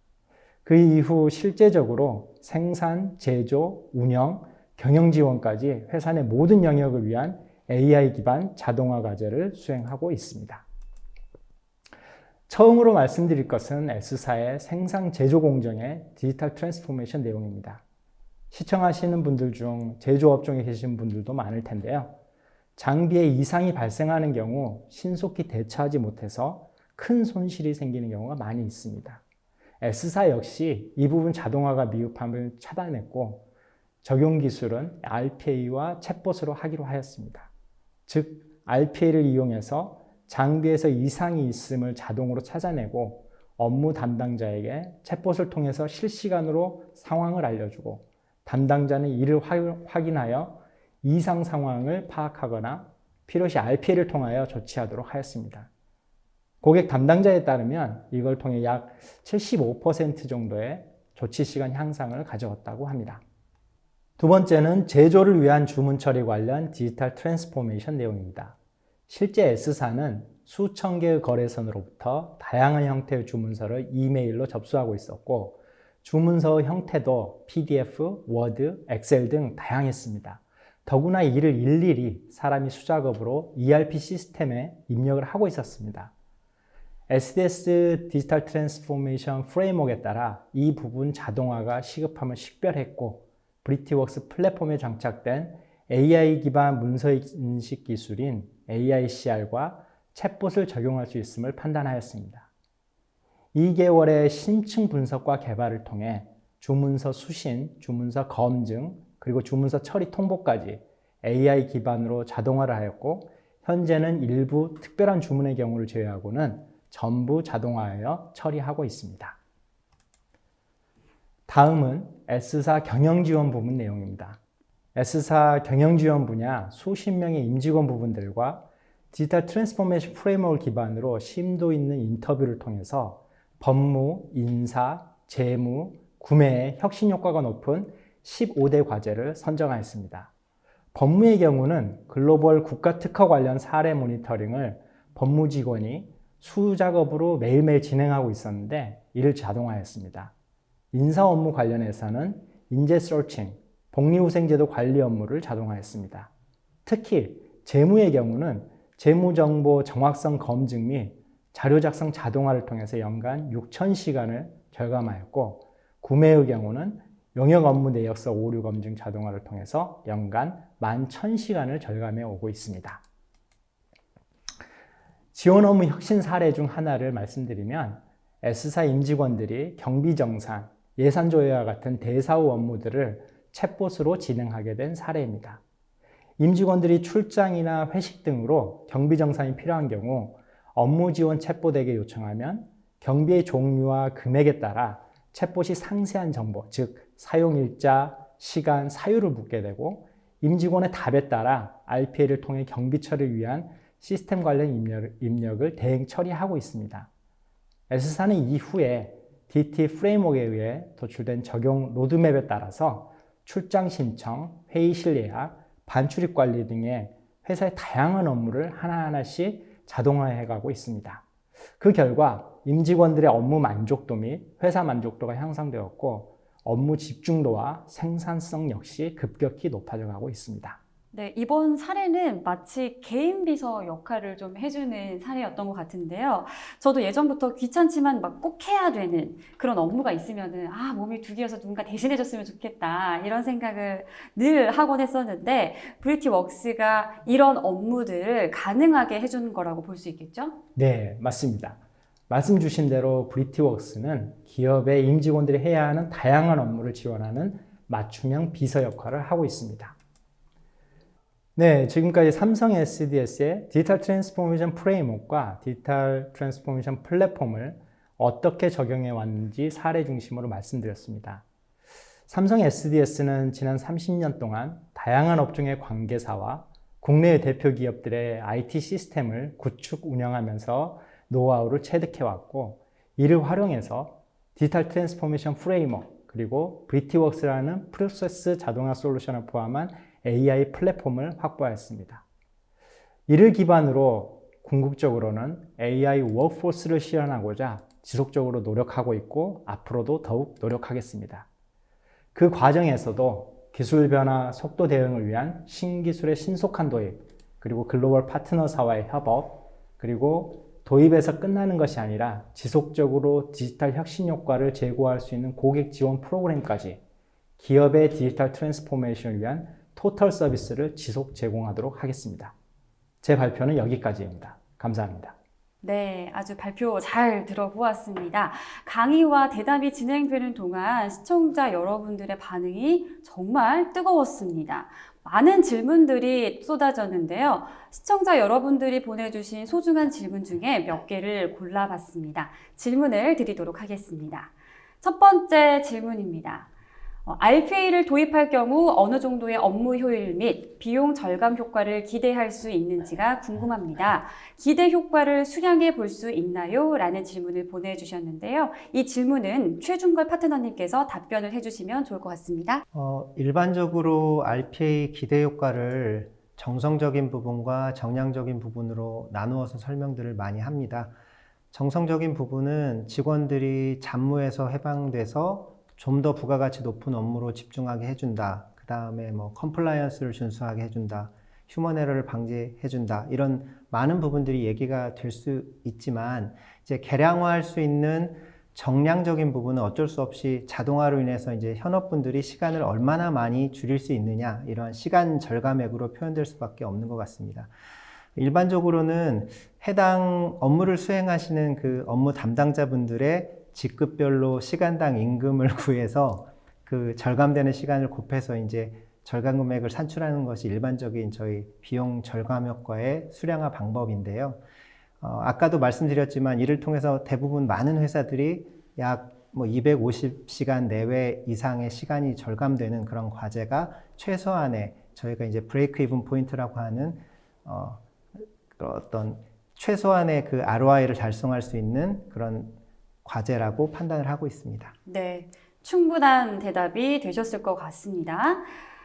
그 이후 실제적으로 생산, 제조, 운영, 경영 지원까지 회사 내 모든 영역을 위한 AI 기반 자동화 과제를 수행하고 있습니다. 처음으로 말씀드릴 것은 S사의 생산 제조 공정의 디지털 트랜스포메이션 내용입니다. 시청하시는 분들 중 제조업종에 계신 분들도 많을 텐데요. 장비에 이상이 발생하는 경우 신속히 대처하지 못해서 큰 손실이 생기는 경우가 많이 있습니다. S사 역시 이 부분 자동화가 미흡함을 차단했고 적용 기술은 RPA와 챗봇으로 하기로 하였습니다. 즉 RPA를 이용해서 장비에서 이상이 있음을 자동으로 찾아내고 업무 담당자에게 챗봇을 통해서 실시간으로 상황을 알려주고 담당자는 이를 확인하여 이상 상황을 파악하거나 필요시 RPA를 통하여 조치하도록 하였습니다. 고객 담당자에 따르면 이걸 통해 약 75% 정도의 조치 시간 향상을 가져왔다고 합니다. 두 번째는 제조를 위한 주문 처리 관련 디지털 트랜스포메이션 내용입니다. 실제 S사는 수천 개의 거래선으로부터 다양한 형태의 주문서를 이메일로 접수하고 있었고 주문서 형태도 PDF, 워드, 엑셀 등 다양했습니다. 더구나 이를 일일이 사람이 수작업으로 ERP 시스템에 입력을 하고 있었습니다. SDS 디지털 트랜스포메이션 프레임워크에 따라 이 부분 자동화가 시급함을 식별했고 브리티웍스 플랫폼에 장착된 AI 기반 문서 인식 기술인 AICR과 챗봇을 적용할 수 있음을 판단하였습니다. 2개월의 심층 분석과 개발을 통해 주문서 수신, 주문서 검증, 그리고 주문서 처리 통보까지 AI 기반으로 자동화를 하였고 현재는 일부 특별한 주문의 경우를 제외하고는 전부 자동화하여 처리하고 있습니다. 다음은 S사 경영지원 부분 내용입니다. S사 경영지원 분야 수십 명의 임직원 부분들과 디지털 트랜스포메이션 프레임워크 기반으로 심도 있는 인터뷰를 통해서 법무, 인사, 재무, 구매의 혁신 효과가 높은 15대 과제를 선정하였습니다. 법무의 경우는 글로벌 국가 특허 관련 사례 모니터링을 법무 직원이 수작업으로 매일매일 진행하고 있었는데 이를 자동화했습니다. 인사 업무 관련해서는 인재 서칭, 복리후생제도 관리 업무를 자동화했습니다. 특히 재무의 경우는 재무정보 정확성 검증 및 자료 작성 자동화를 통해서 연간 6,000시간을 절감하였고 구매의 경우는 용역 업무 내역서 오류 검증 자동화를 통해서 연간 11,000시간을 절감해 오고 있습니다. 지원 업무 혁신 사례 중 하나를 말씀드리면 S사 임직원들이 경비정산, 예산조회와 같은 대사후 업무들을 챗봇으로 진행하게 된 사례입니다. 임직원들이 출장이나 회식 등으로 경비정산이 필요한 경우 업무 지원 챗봇에게 요청하면 경비의 종류와 금액에 따라 챗봇이 상세한 정보, 즉 사용일자, 시간, 사유를 묻게 되고 임직원의 답에 따라 RPA를 통해 경비처를 위한 시스템 관련 입력을 대행 처리하고 있습니다. S사는 이후에 DT 프레임워크에 의해 도출된 적용 로드맵에 따라서 출장 신청, 회의실 예약, 반출입 관리 등의 회사의 다양한 업무를 하나하나씩 자동화해가고 있습니다. 그 결과 임직원들의 업무 만족도 및 회사 만족도가 향상되었고 업무 집중도와 생산성 역시 급격히 높아져 가고 있습니다. 네, 이번 사례는 마치 개인 비서 역할을 좀 해주는 사례였던 것 같은데요. 저도 예전부터 귀찮지만 막 꼭 해야 되는 그런 업무가 있으면은 몸이 두 개여서 누군가 대신해줬으면 좋겠다 이런 생각을 늘 하곤 했었는데 브리티웍스가 이런 업무들을 가능하게 해주는 거라고 볼 수 있겠죠? 네, 맞습니다. 말씀 주신 대로 브리티웍스는 기업의 임직원들이 해야 하는 다양한 업무를 지원하는 맞춤형 비서 역할을 하고 있습니다. 네, 지금까지 삼성 SDS의 디지털 트랜스포메이션 프레임워크와 디지털 트랜스포메이션 플랫폼을 어떻게 적용해 왔는지 사례 중심으로 말씀드렸습니다. 삼성 SDS는 지난 30년 동안 다양한 업종의 관계사와 국내의 대표 기업들의 IT 시스템을 구축 운영하면서 노하우를 체득해왔고 이를 활용해서 디지털 트랜스포메이션 프레임워크 그리고 브리티웍스라는 프로세스 자동화 솔루션을 포함한 AI 플랫폼을 확보하였습니다. 이를 기반으로 궁극적으로는 AI 워크포스를 실현하고자 지속적으로 노력하고 있고 앞으로도 더욱 노력하겠습니다. 그 과정에서도 기술 변화, 속도 대응을 위한 신기술의 신속한 도입, 그리고 글로벌 파트너사와의 협업, 그리고 도입에서 끝나는 것이 아니라 지속적으로 디지털 혁신 효과를 제고할 수 있는 고객 지원 프로그램까지 기업의 디지털 트랜스포메이션을 위한 토탈 서비스를 지속 제공하도록 하겠습니다. 제 발표는 여기까지입니다. 감사합니다. 네, 아주 발표 잘 들어보았습니다. 강의와 대담이 진행되는 동안 시청자 여러분들의 반응이 정말 뜨거웠습니다. 많은 질문들이 쏟아졌는데요. 시청자 여러분들이 보내주신 소중한 질문 중에 몇 개를 골라봤습니다. 질문을 드리도록 하겠습니다. 첫 번째 질문입니다. RPA를 도입할 경우 어느 정도의 업무 효율 및 비용 절감 효과를 기대할 수 있는지가 궁금합니다. 기대 효과를 수량해 볼 수 있나요? 라는 질문을 보내주셨는데요. 이 질문은 최준걸 파트너님께서 답변을 해주시면 좋을 것 같습니다. 일반적으로 RPA 기대 효과를 정성적인 부분과 정량적인 부분으로 나누어서 설명들을 많이 합니다. 정성적인 부분은 직원들이 잡무에서 해방돼서 좀 더 부가가치 높은 업무로 집중하게 해준다. 그 다음에 컴플라이언스를 준수하게 해준다. 휴먼 에러를 방지해준다. 이런 많은 부분들이 얘기가 될 수 있지만 이제 개량화할 수 있는 정량적인 부분은 어쩔 수 없이 자동화로 인해서 이제 현업분들이 시간을 얼마나 많이 줄일 수 있느냐, 이런 시간 절감액으로 표현될 수밖에 없는 것 같습니다. 일반적으로는 해당 업무를 수행하시는 그 업무 담당자분들의 직급별로 시간당 임금을 구해서 그 절감되는 시간을 곱해서 이제 절감 금액을 산출하는 것이 일반적인 저희 비용 절감 효과의 수량화 방법인데요. 아까도 말씀드렸지만 이를 통해서 대부분 많은 회사들이 약 250시간 내외 이상의 시간이 절감되는 그런 과제가 최소한의 저희가 이제 브레이크 이븐 포인트라고 하는 어떤 최소한의 그 ROI를 달성할 수 있는 그런 과제라고 판단을 하고 있습니다. 네, 충분한 대답이 되셨을 것 같습니다.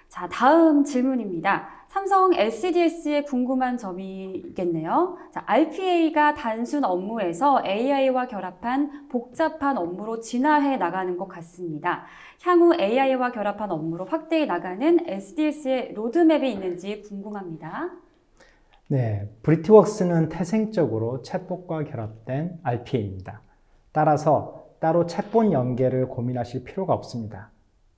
자, 다음 질문입니다. 삼성 LCDS에 궁금한 점이 있겠네요. 자, RPA가 단순 업무에서 AI와 결합한 복잡한 업무로 진화해 나가는 것 같습니다. 향후 AI와 결합한 업무로 확대해 나가는 LCDS의 로드맵이 있는지 궁금합니다. 네, 브리티웍스는 태생적으로 챗봇과 결합된 RPA입니다. 따라서 따로 챗봇 연계를 고민하실 필요가 없습니다.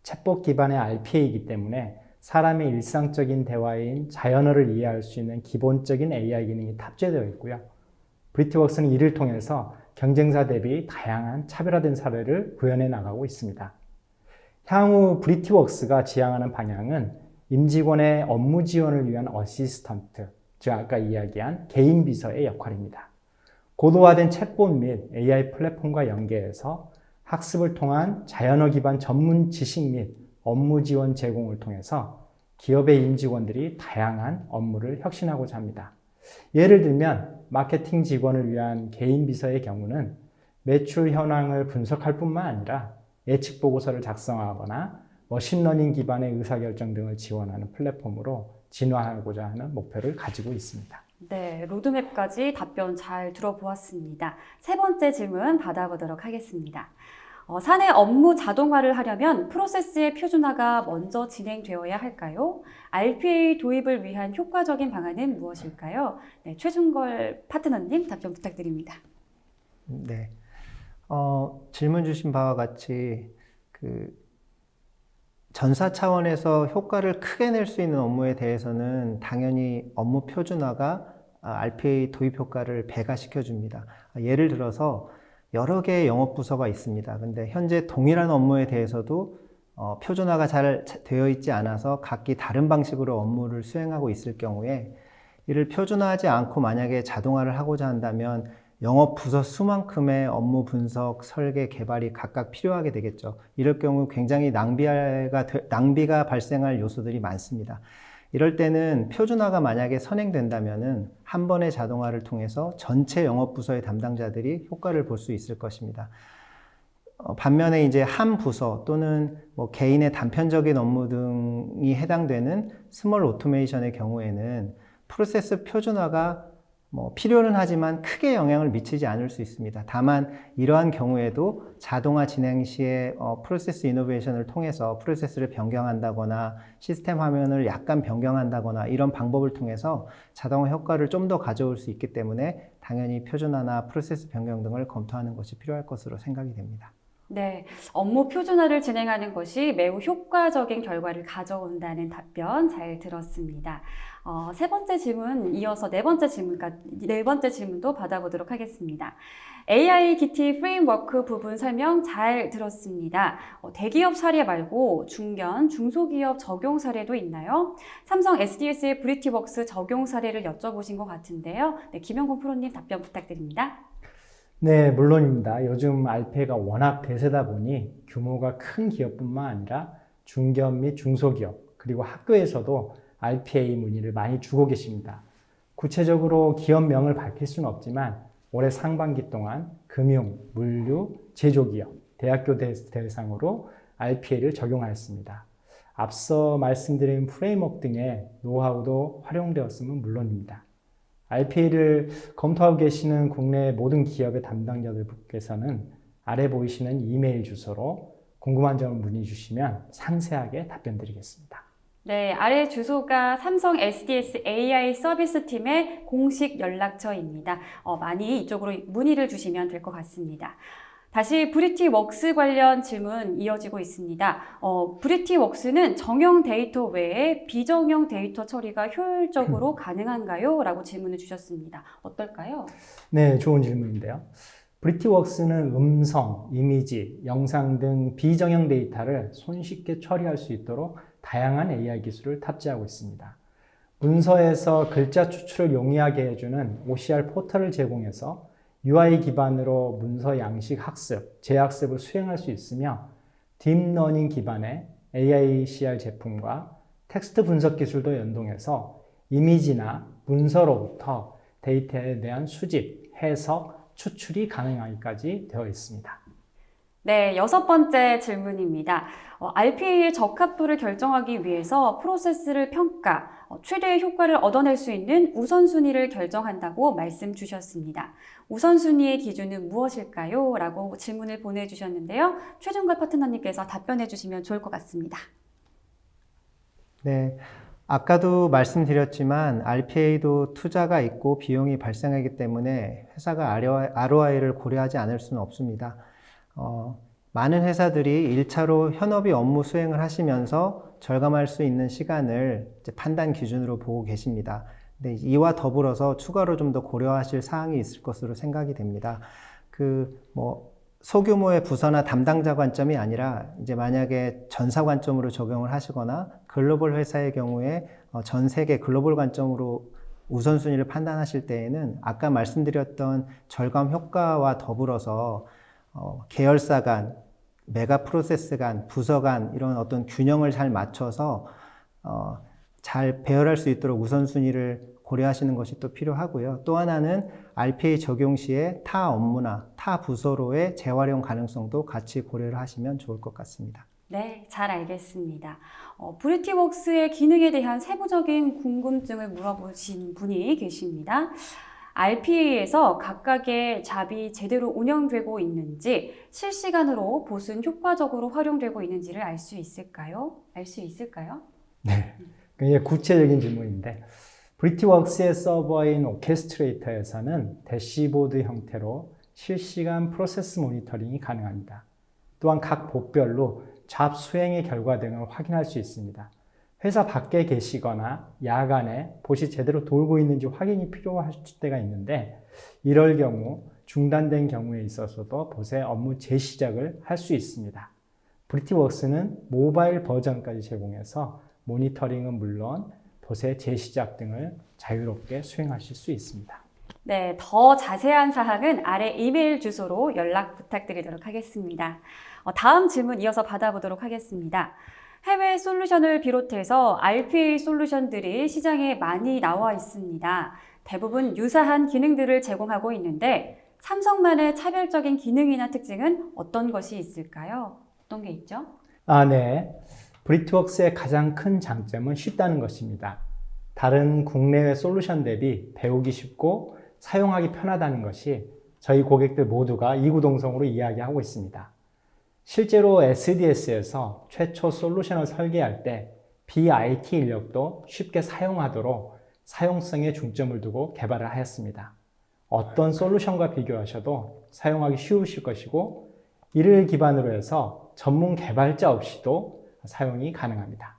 챗봇 기반의 RPA이기 때문에 사람의 일상적인 대화인 자연어를 이해할 수 있는 기본적인 AI 기능이 탑재되어 있고요. 브리티웍스는 이를 통해서 경쟁사 대비 다양한 차별화된 사례를 구현해 나가고 있습니다. 향후 브리티웍스가 지향하는 방향은 임직원의 업무 지원을 위한 어시스턴트, 즉 아까 이야기한 개인 비서의 역할입니다. 고도화된 챗봇 및 AI 플랫폼과 연계해서 학습을 통한 자연어 기반 전문 지식 및 업무 지원 제공을 통해서 기업의 임직원들이 다양한 업무를 혁신하고자 합니다. 예를 들면 마케팅 직원을 위한 개인 비서의 경우는 매출 현황을 분석할 뿐만 아니라 예측 보고서를 작성하거나 머신러닝 기반의 의사결정 등을 지원하는 플랫폼으로 진화하고자 하는 목표를 가지고 있습니다. 네, 로드맵까지 답변 잘 들어보았습니다. 세 번째 질문 받아보도록 하겠습니다. 사내 업무 자동화를 하려면 프로세스의 표준화가 먼저 진행되어야 할까요? RPA 도입을 위한 효과적인 방안은 무엇일까요? 네, 최준걸 파트너님 답변 부탁드립니다. 네, 질문 주신 바와 같이 전사 차원에서 효과를 크게 낼 수 있는 업무에 대해서는 당연히 업무 표준화가 RPA 도입 효과를 배가시켜 줍니다. 예를 들어서 여러 개의 영업 부서가 있습니다. 근데 현재 동일한 업무에 대해서도 표준화가 잘 되어 있지 않아서 각기 다른 방식으로 업무를 수행하고 있을 경우에 이를 표준화하지 않고 만약에 자동화를 하고자 한다면 영업 부서 수만큼의 업무 분석, 설계, 개발이 각각 필요하게 되겠죠. 이럴 경우 굉장히 낭비가 발생할 요소들이 많습니다. 이럴 때는 표준화가 만약에 선행된다면은 한 번의 자동화를 통해서 전체 영업 부서의 담당자들이 효과를 볼 수 있을 것입니다. 반면에 이제 한 부서 또는 개인의 단편적인 업무 등이 해당되는 스몰 오토메이션의 경우에는 프로세스 표준화가 필요는 하지만 크게 영향을 미치지 않을 수 있습니다. 다만 이러한 경우에도 자동화 진행 시에 프로세스 이노베이션을 통해서 프로세스를 변경한다거나 시스템 화면을 약간 변경한다거나 이런 방법을 통해서 자동화 효과를 좀 더 가져올 수 있기 때문에 당연히 표준화나 프로세스 변경 등을 검토하는 것이 필요할 것으로 생각이 됩니다. 네, 업무 표준화를 진행하는 것이 매우 효과적인 결과를 가져온다는 답변 잘 들었습니다. 세 번째 질문 이어서 네 번째 질문도 받아보도록 하겠습니다. AI DT 프레임워크 부분 설명 잘 들었습니다. 대기업 사례 말고 중견, 중소기업 적용 사례도 있나요? 삼성 SDS의 브리티웍스 적용 사례를 여쭤보신 것 같은데요. 네, 김영곤 프로님 답변 부탁드립니다. 네, 물론입니다. 요즘 RPA가 워낙 대세다 보니 규모가 큰 기업뿐만 아니라 중기업 및 중소기업, 그리고 학교에서도 RPA 문의를 많이 주고 계십니다. 구체적으로 기업명을 밝힐 수는 없지만 올해 상반기 동안 금융, 물류, 제조기업, 대학교 대상으로 RPA를 적용하였습니다. 앞서 말씀드린 프레임워크 등의 노하우도 활용되었으면 물론입니다. RPA를 검토하고 계시는 국내 모든 기업의 담당자들께서는 아래 보이시는 이메일 주소로 궁금한 점을 문의 주시면 상세하게 답변 드리겠습니다. 네, 아래 주소가 삼성 SDS AI 서비스 팀의 공식 연락처입니다. 많이 이쪽으로 문의를 주시면 될 것 같습니다. 다시 브리티웍스 관련 질문 이어지고 있습니다. 브리티웍스는 정형 데이터 외에 비정형 데이터 처리가 효율적으로 가능한가요? 라고 질문을 주셨습니다. 어떨까요? 네, 좋은 질문인데요. 브리티웍스는 음성, 이미지, 영상 등 비정형 데이터를 손쉽게 처리할 수 있도록 다양한 AI 기술을 탑재하고 있습니다. 문서에서 글자 추출을 용이하게 해주는 OCR 포털을 제공해서 UI 기반으로 문서 양식 학습, 재학습을 수행할 수 있으며 딥러닝 기반의 AICR 제품과 텍스트 분석 기술도 연동해서 이미지나 문서로부터 데이터에 대한 수집, 해석, 추출이 가능하기까지 되어 있습니다. 네, 여섯 번째 질문입니다. RPA의 적합도를 결정하기 위해서 프로세스를 평가, 최대의 효과를 얻어낼 수 있는 우선순위를 결정한다고 말씀 주셨습니다. 우선순위의 기준은 무엇일까요? 라고 질문을 보내주셨는데요. 최준걸 파트너님께서 답변해 주시면 좋을 것 같습니다. 네, 아까도 말씀드렸지만 RPA도 투자가 있고 비용이 발생하기 때문에 회사가 ROI를 고려하지 않을 수는 없습니다. 많은 회사들이 1차로 현업이 업무 수행을 하시면서 절감할 수 있는 시간을 이제 판단 기준으로 보고 계십니다. 근데 이와 더불어서 추가로 좀 더 고려하실 사항이 있을 것으로 생각이 됩니다. 소규모의 부서나 담당자 관점이 아니라 이제 만약에 전사 관점으로 적용을 하시거나 글로벌 회사의 경우에 전 세계 글로벌 관점으로 우선순위를 판단하실 때에는 아까 말씀드렸던 절감 효과와 더불어서 계열사 간, 메가 프로세스 간, 부서 간 이런 어떤 균형을 잘 맞춰서 잘 배열할 수 있도록 우선순위를 고려하시는 것이 또 필요하고요. 또 하나는 RPA 적용 시에 타 업무나 타 부서로의 재활용 가능성도 같이 고려를 하시면 좋을 것 같습니다. 네, 잘 알겠습니다. 브리티웍스의 기능에 대한 세부적인 궁금증을 물어보신 분이 계십니다. RPA에서 각각의 잡이 제대로 운영되고 있는지 실시간으로 보순 효과적으로 활용되고 있는지를 알 수 있을까요? 네, 굉장히 구체적인 질문인데 브리티웍스의 서버인 오케스트레이터에서는 대시보드 형태로 실시간 프로세스 모니터링이 가능합니다. 또한 각 봇별로 잡 수행의 결과 등을 확인할 수 있습니다. 회사 밖에 계시거나 야간에 봇이 제대로 돌고 있는지 확인이 필요할 때가 있는데 이럴 경우 중단된 경우에 있어서도 봇의 업무 재시작을 할 수 있습니다. 브리티웍스는 모바일 버전까지 제공해서 모니터링은 물론 봇의 재시작 등을 자유롭게 수행하실 수 있습니다. 네, 더 자세한 사항은 아래 이메일 주소로 연락 부탁드리도록 하겠습니다. 다음 질문 이어서 받아보도록 하겠습니다. 해외 솔루션을 비롯해서 RPA 솔루션들이 시장에 많이 나와 있습니다. 대부분 유사한 기능들을 제공하고 있는데 삼성만의 차별적인 기능이나 특징은 어떤 것이 있을까요? 어떤 게 있죠? 네. 브리티웍스의 가장 큰 장점은 쉽다는 것입니다. 다른 국내외 솔루션 대비 배우기 쉽고 사용하기 편하다는 것이 저희 고객들 모두가 이구동성으로 이야기하고 있습니다. 실제로 SDS에서 최초 솔루션을 설계할 때 BIT 인력도 쉽게 사용하도록 사용성에 중점을 두고 개발을 하였습니다. 어떤 솔루션과 비교하셔도 사용하기 쉬우실 것이고 이를 기반으로 해서 전문 개발자 없이도 사용이 가능합니다.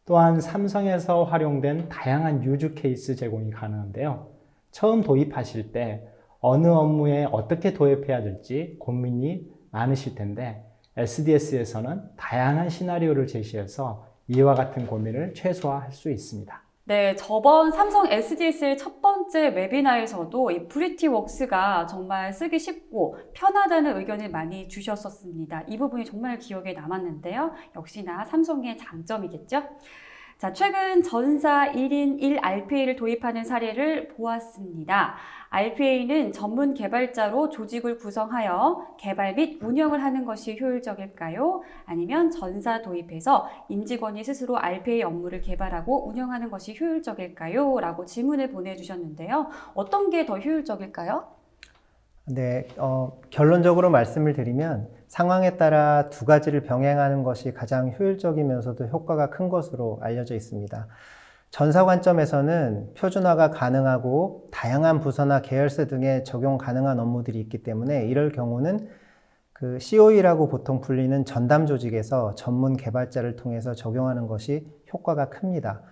또한 삼성에서 활용된 다양한 유즈 케이스 제공이 가능한데요. 처음 도입하실 때 어느 업무에 어떻게 도입해야 될지 고민이 많으실 텐데 SDS에서는 다양한 시나리오를 제시해서 이와 같은 고민을 최소화할 수 있습니다. 네, 저번 삼성 SDS의 첫 번째 웨비나에서도 이 브리티웍스가 정말 쓰기 쉽고 편하다는 의견을 많이 주셨었습니다. 이 부분이 정말 기억에 남았는데요. 역시나 삼성의 장점이겠죠? 자, 최근 전사 1인 1RPA를 도입하는 사례를 보았습니다. RPA는 전문 개발자로 조직을 구성하여 개발 및 운영을 하는 것이 효율적일까요? 아니면 전사 도입해서 임직원이 스스로 RPA 업무를 개발하고 운영하는 것이 효율적일까요? 라고 질문을 보내주셨는데요. 어떤 게 더 효율적일까요? 네, 결론적으로 말씀을 드리면 상황에 따라 두 가지를 병행하는 것이 가장 효율적이면서도 효과가 큰 것으로 알려져 있습니다. 전사 관점에서는 표준화가 가능하고 다양한 부서나 계열사 등에 적용 가능한 업무들이 있기 때문에 이럴 경우는 그 COE라고 보통 불리는 전담 조직에서 전문 개발자를 통해서 적용하는 것이 효과가 큽니다.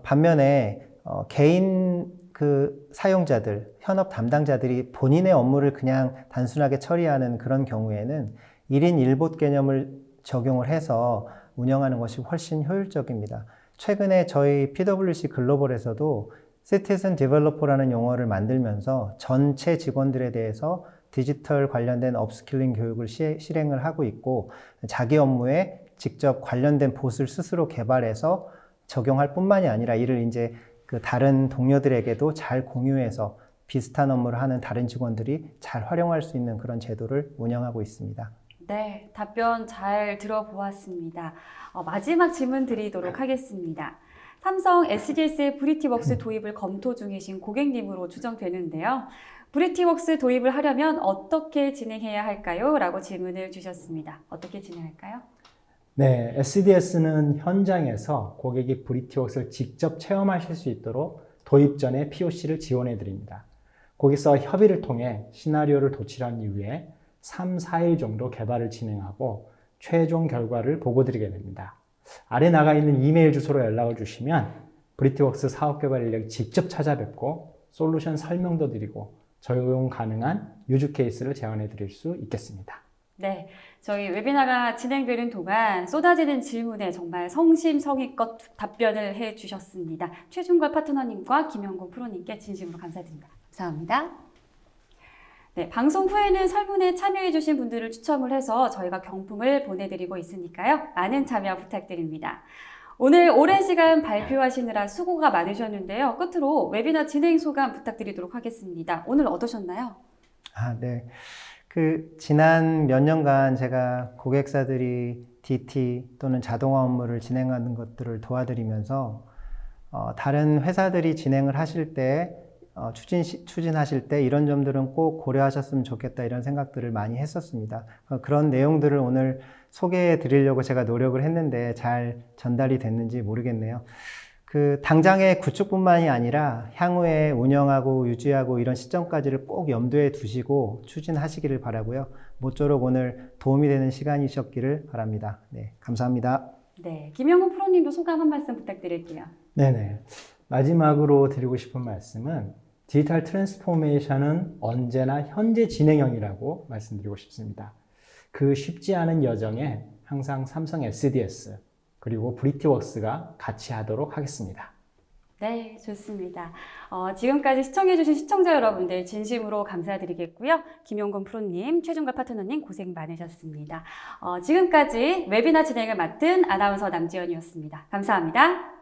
반면에 개인 그 사용자들, 현업 담당자들이 본인의 업무를 그냥 단순하게 처리하는 그런 경우에는 1인 1봇 개념을 적용을 해서 운영하는 것이 훨씬 효율적입니다. 최근에 저희 PwC 글로벌에서도 Citizen Developer라는 용어를 만들면서 전체 직원들에 대해서 디지털 관련된 업스킬링 교육을 실행을 하고 있고 자기 업무에 직접 관련된 봇을 스스로 개발해서 적용할 뿐만이 아니라 이를 이제 그 다른 동료들에게도 잘 공유해서 비슷한 업무를 하는 다른 직원들이 잘 활용할 수 있는 그런 제도를 운영하고 있습니다. 네, 답변 잘 들어보았습니다. 마지막 질문 드리도록 하겠습니다. 삼성 SDS의 브리티웍스 도입을 검토 중이신 고객님으로 추정되는데요. 브리티웍스 도입을 하려면 어떻게 진행해야 할까요? 라고 질문을 주셨습니다. 어떻게 진행할까요? 네, SDS는 현장에서 고객이 브리티웍스를 직접 체험하실 수 있도록 도입 전에 POC를 지원해 드립니다. 거기서 협의를 통해 시나리오를 도출한 이후에 3, 4일 정도 개발을 진행하고 최종 결과를 보고 드리게 됩니다. 아래 나가 있는 이메일 주소로 연락을 주시면 브리티웍스 사업개발 인력 직접 찾아뵙고 솔루션 설명도 드리고 적용 가능한 유즈 케이스를 제안해 드릴 수 있겠습니다. 네, 저희 웨비나가 진행되는 동안 쏟아지는 질문에 정말 성심성의껏 답변을 해주셨습니다. 최준걸 파트너님과 김영곤 프로님께 진심으로 감사드립니다. 감사합니다. 네, 방송 후에는 설문에 참여해주신 분들을 추첨을 해서 저희가 경품을 보내드리고 있으니까요. 많은 참여 부탁드립니다. 오늘 오랜 시간 발표하시느라 수고가 많으셨는데요. 끝으로 웨비나 진행 소감 부탁드리도록 하겠습니다. 오늘 어떠셨나요? 네. 지난 몇 년간 제가 고객사들이 DT 또는 자동화 업무를 진행하는 것들을 도와드리면서 다른 회사들이 진행을 하실 때 추진하실 때 이런 점들은 꼭 고려하셨으면 좋겠다 이런 생각들을 많이 했었습니다. 그런 내용들을 오늘 소개해 드리려고 제가 노력을 했는데 잘 전달이 됐는지 모르겠네요. 당장의 구축뿐만이 아니라 향후에 운영하고 유지하고 이런 시점까지를 꼭 염두에 두시고 추진하시기를 바라고요. 모쪼록 오늘 도움이 되는 시간이셨기를 바랍니다. 네, 감사합니다. 네, 김영곤 프로님도 소감 한 말씀 부탁드릴게요. 네네. 마지막으로 드리고 싶은 말씀은 디지털 트랜스포메이션은 언제나 현재 진행형이라고 말씀드리고 싶습니다. 그 쉽지 않은 여정에 항상 삼성 SDS 그리고 브리티웍스가 같이 하도록 하겠습니다. 네, 좋습니다. 지금까지 시청해주신 시청자 여러분들 진심으로 감사드리겠고요. 김용곤 프로님, 최준걸 파트너님 고생 많으셨습니다. 지금까지 웨비나 진행을 맡은 아나운서 남지연이었습니다. 감사합니다.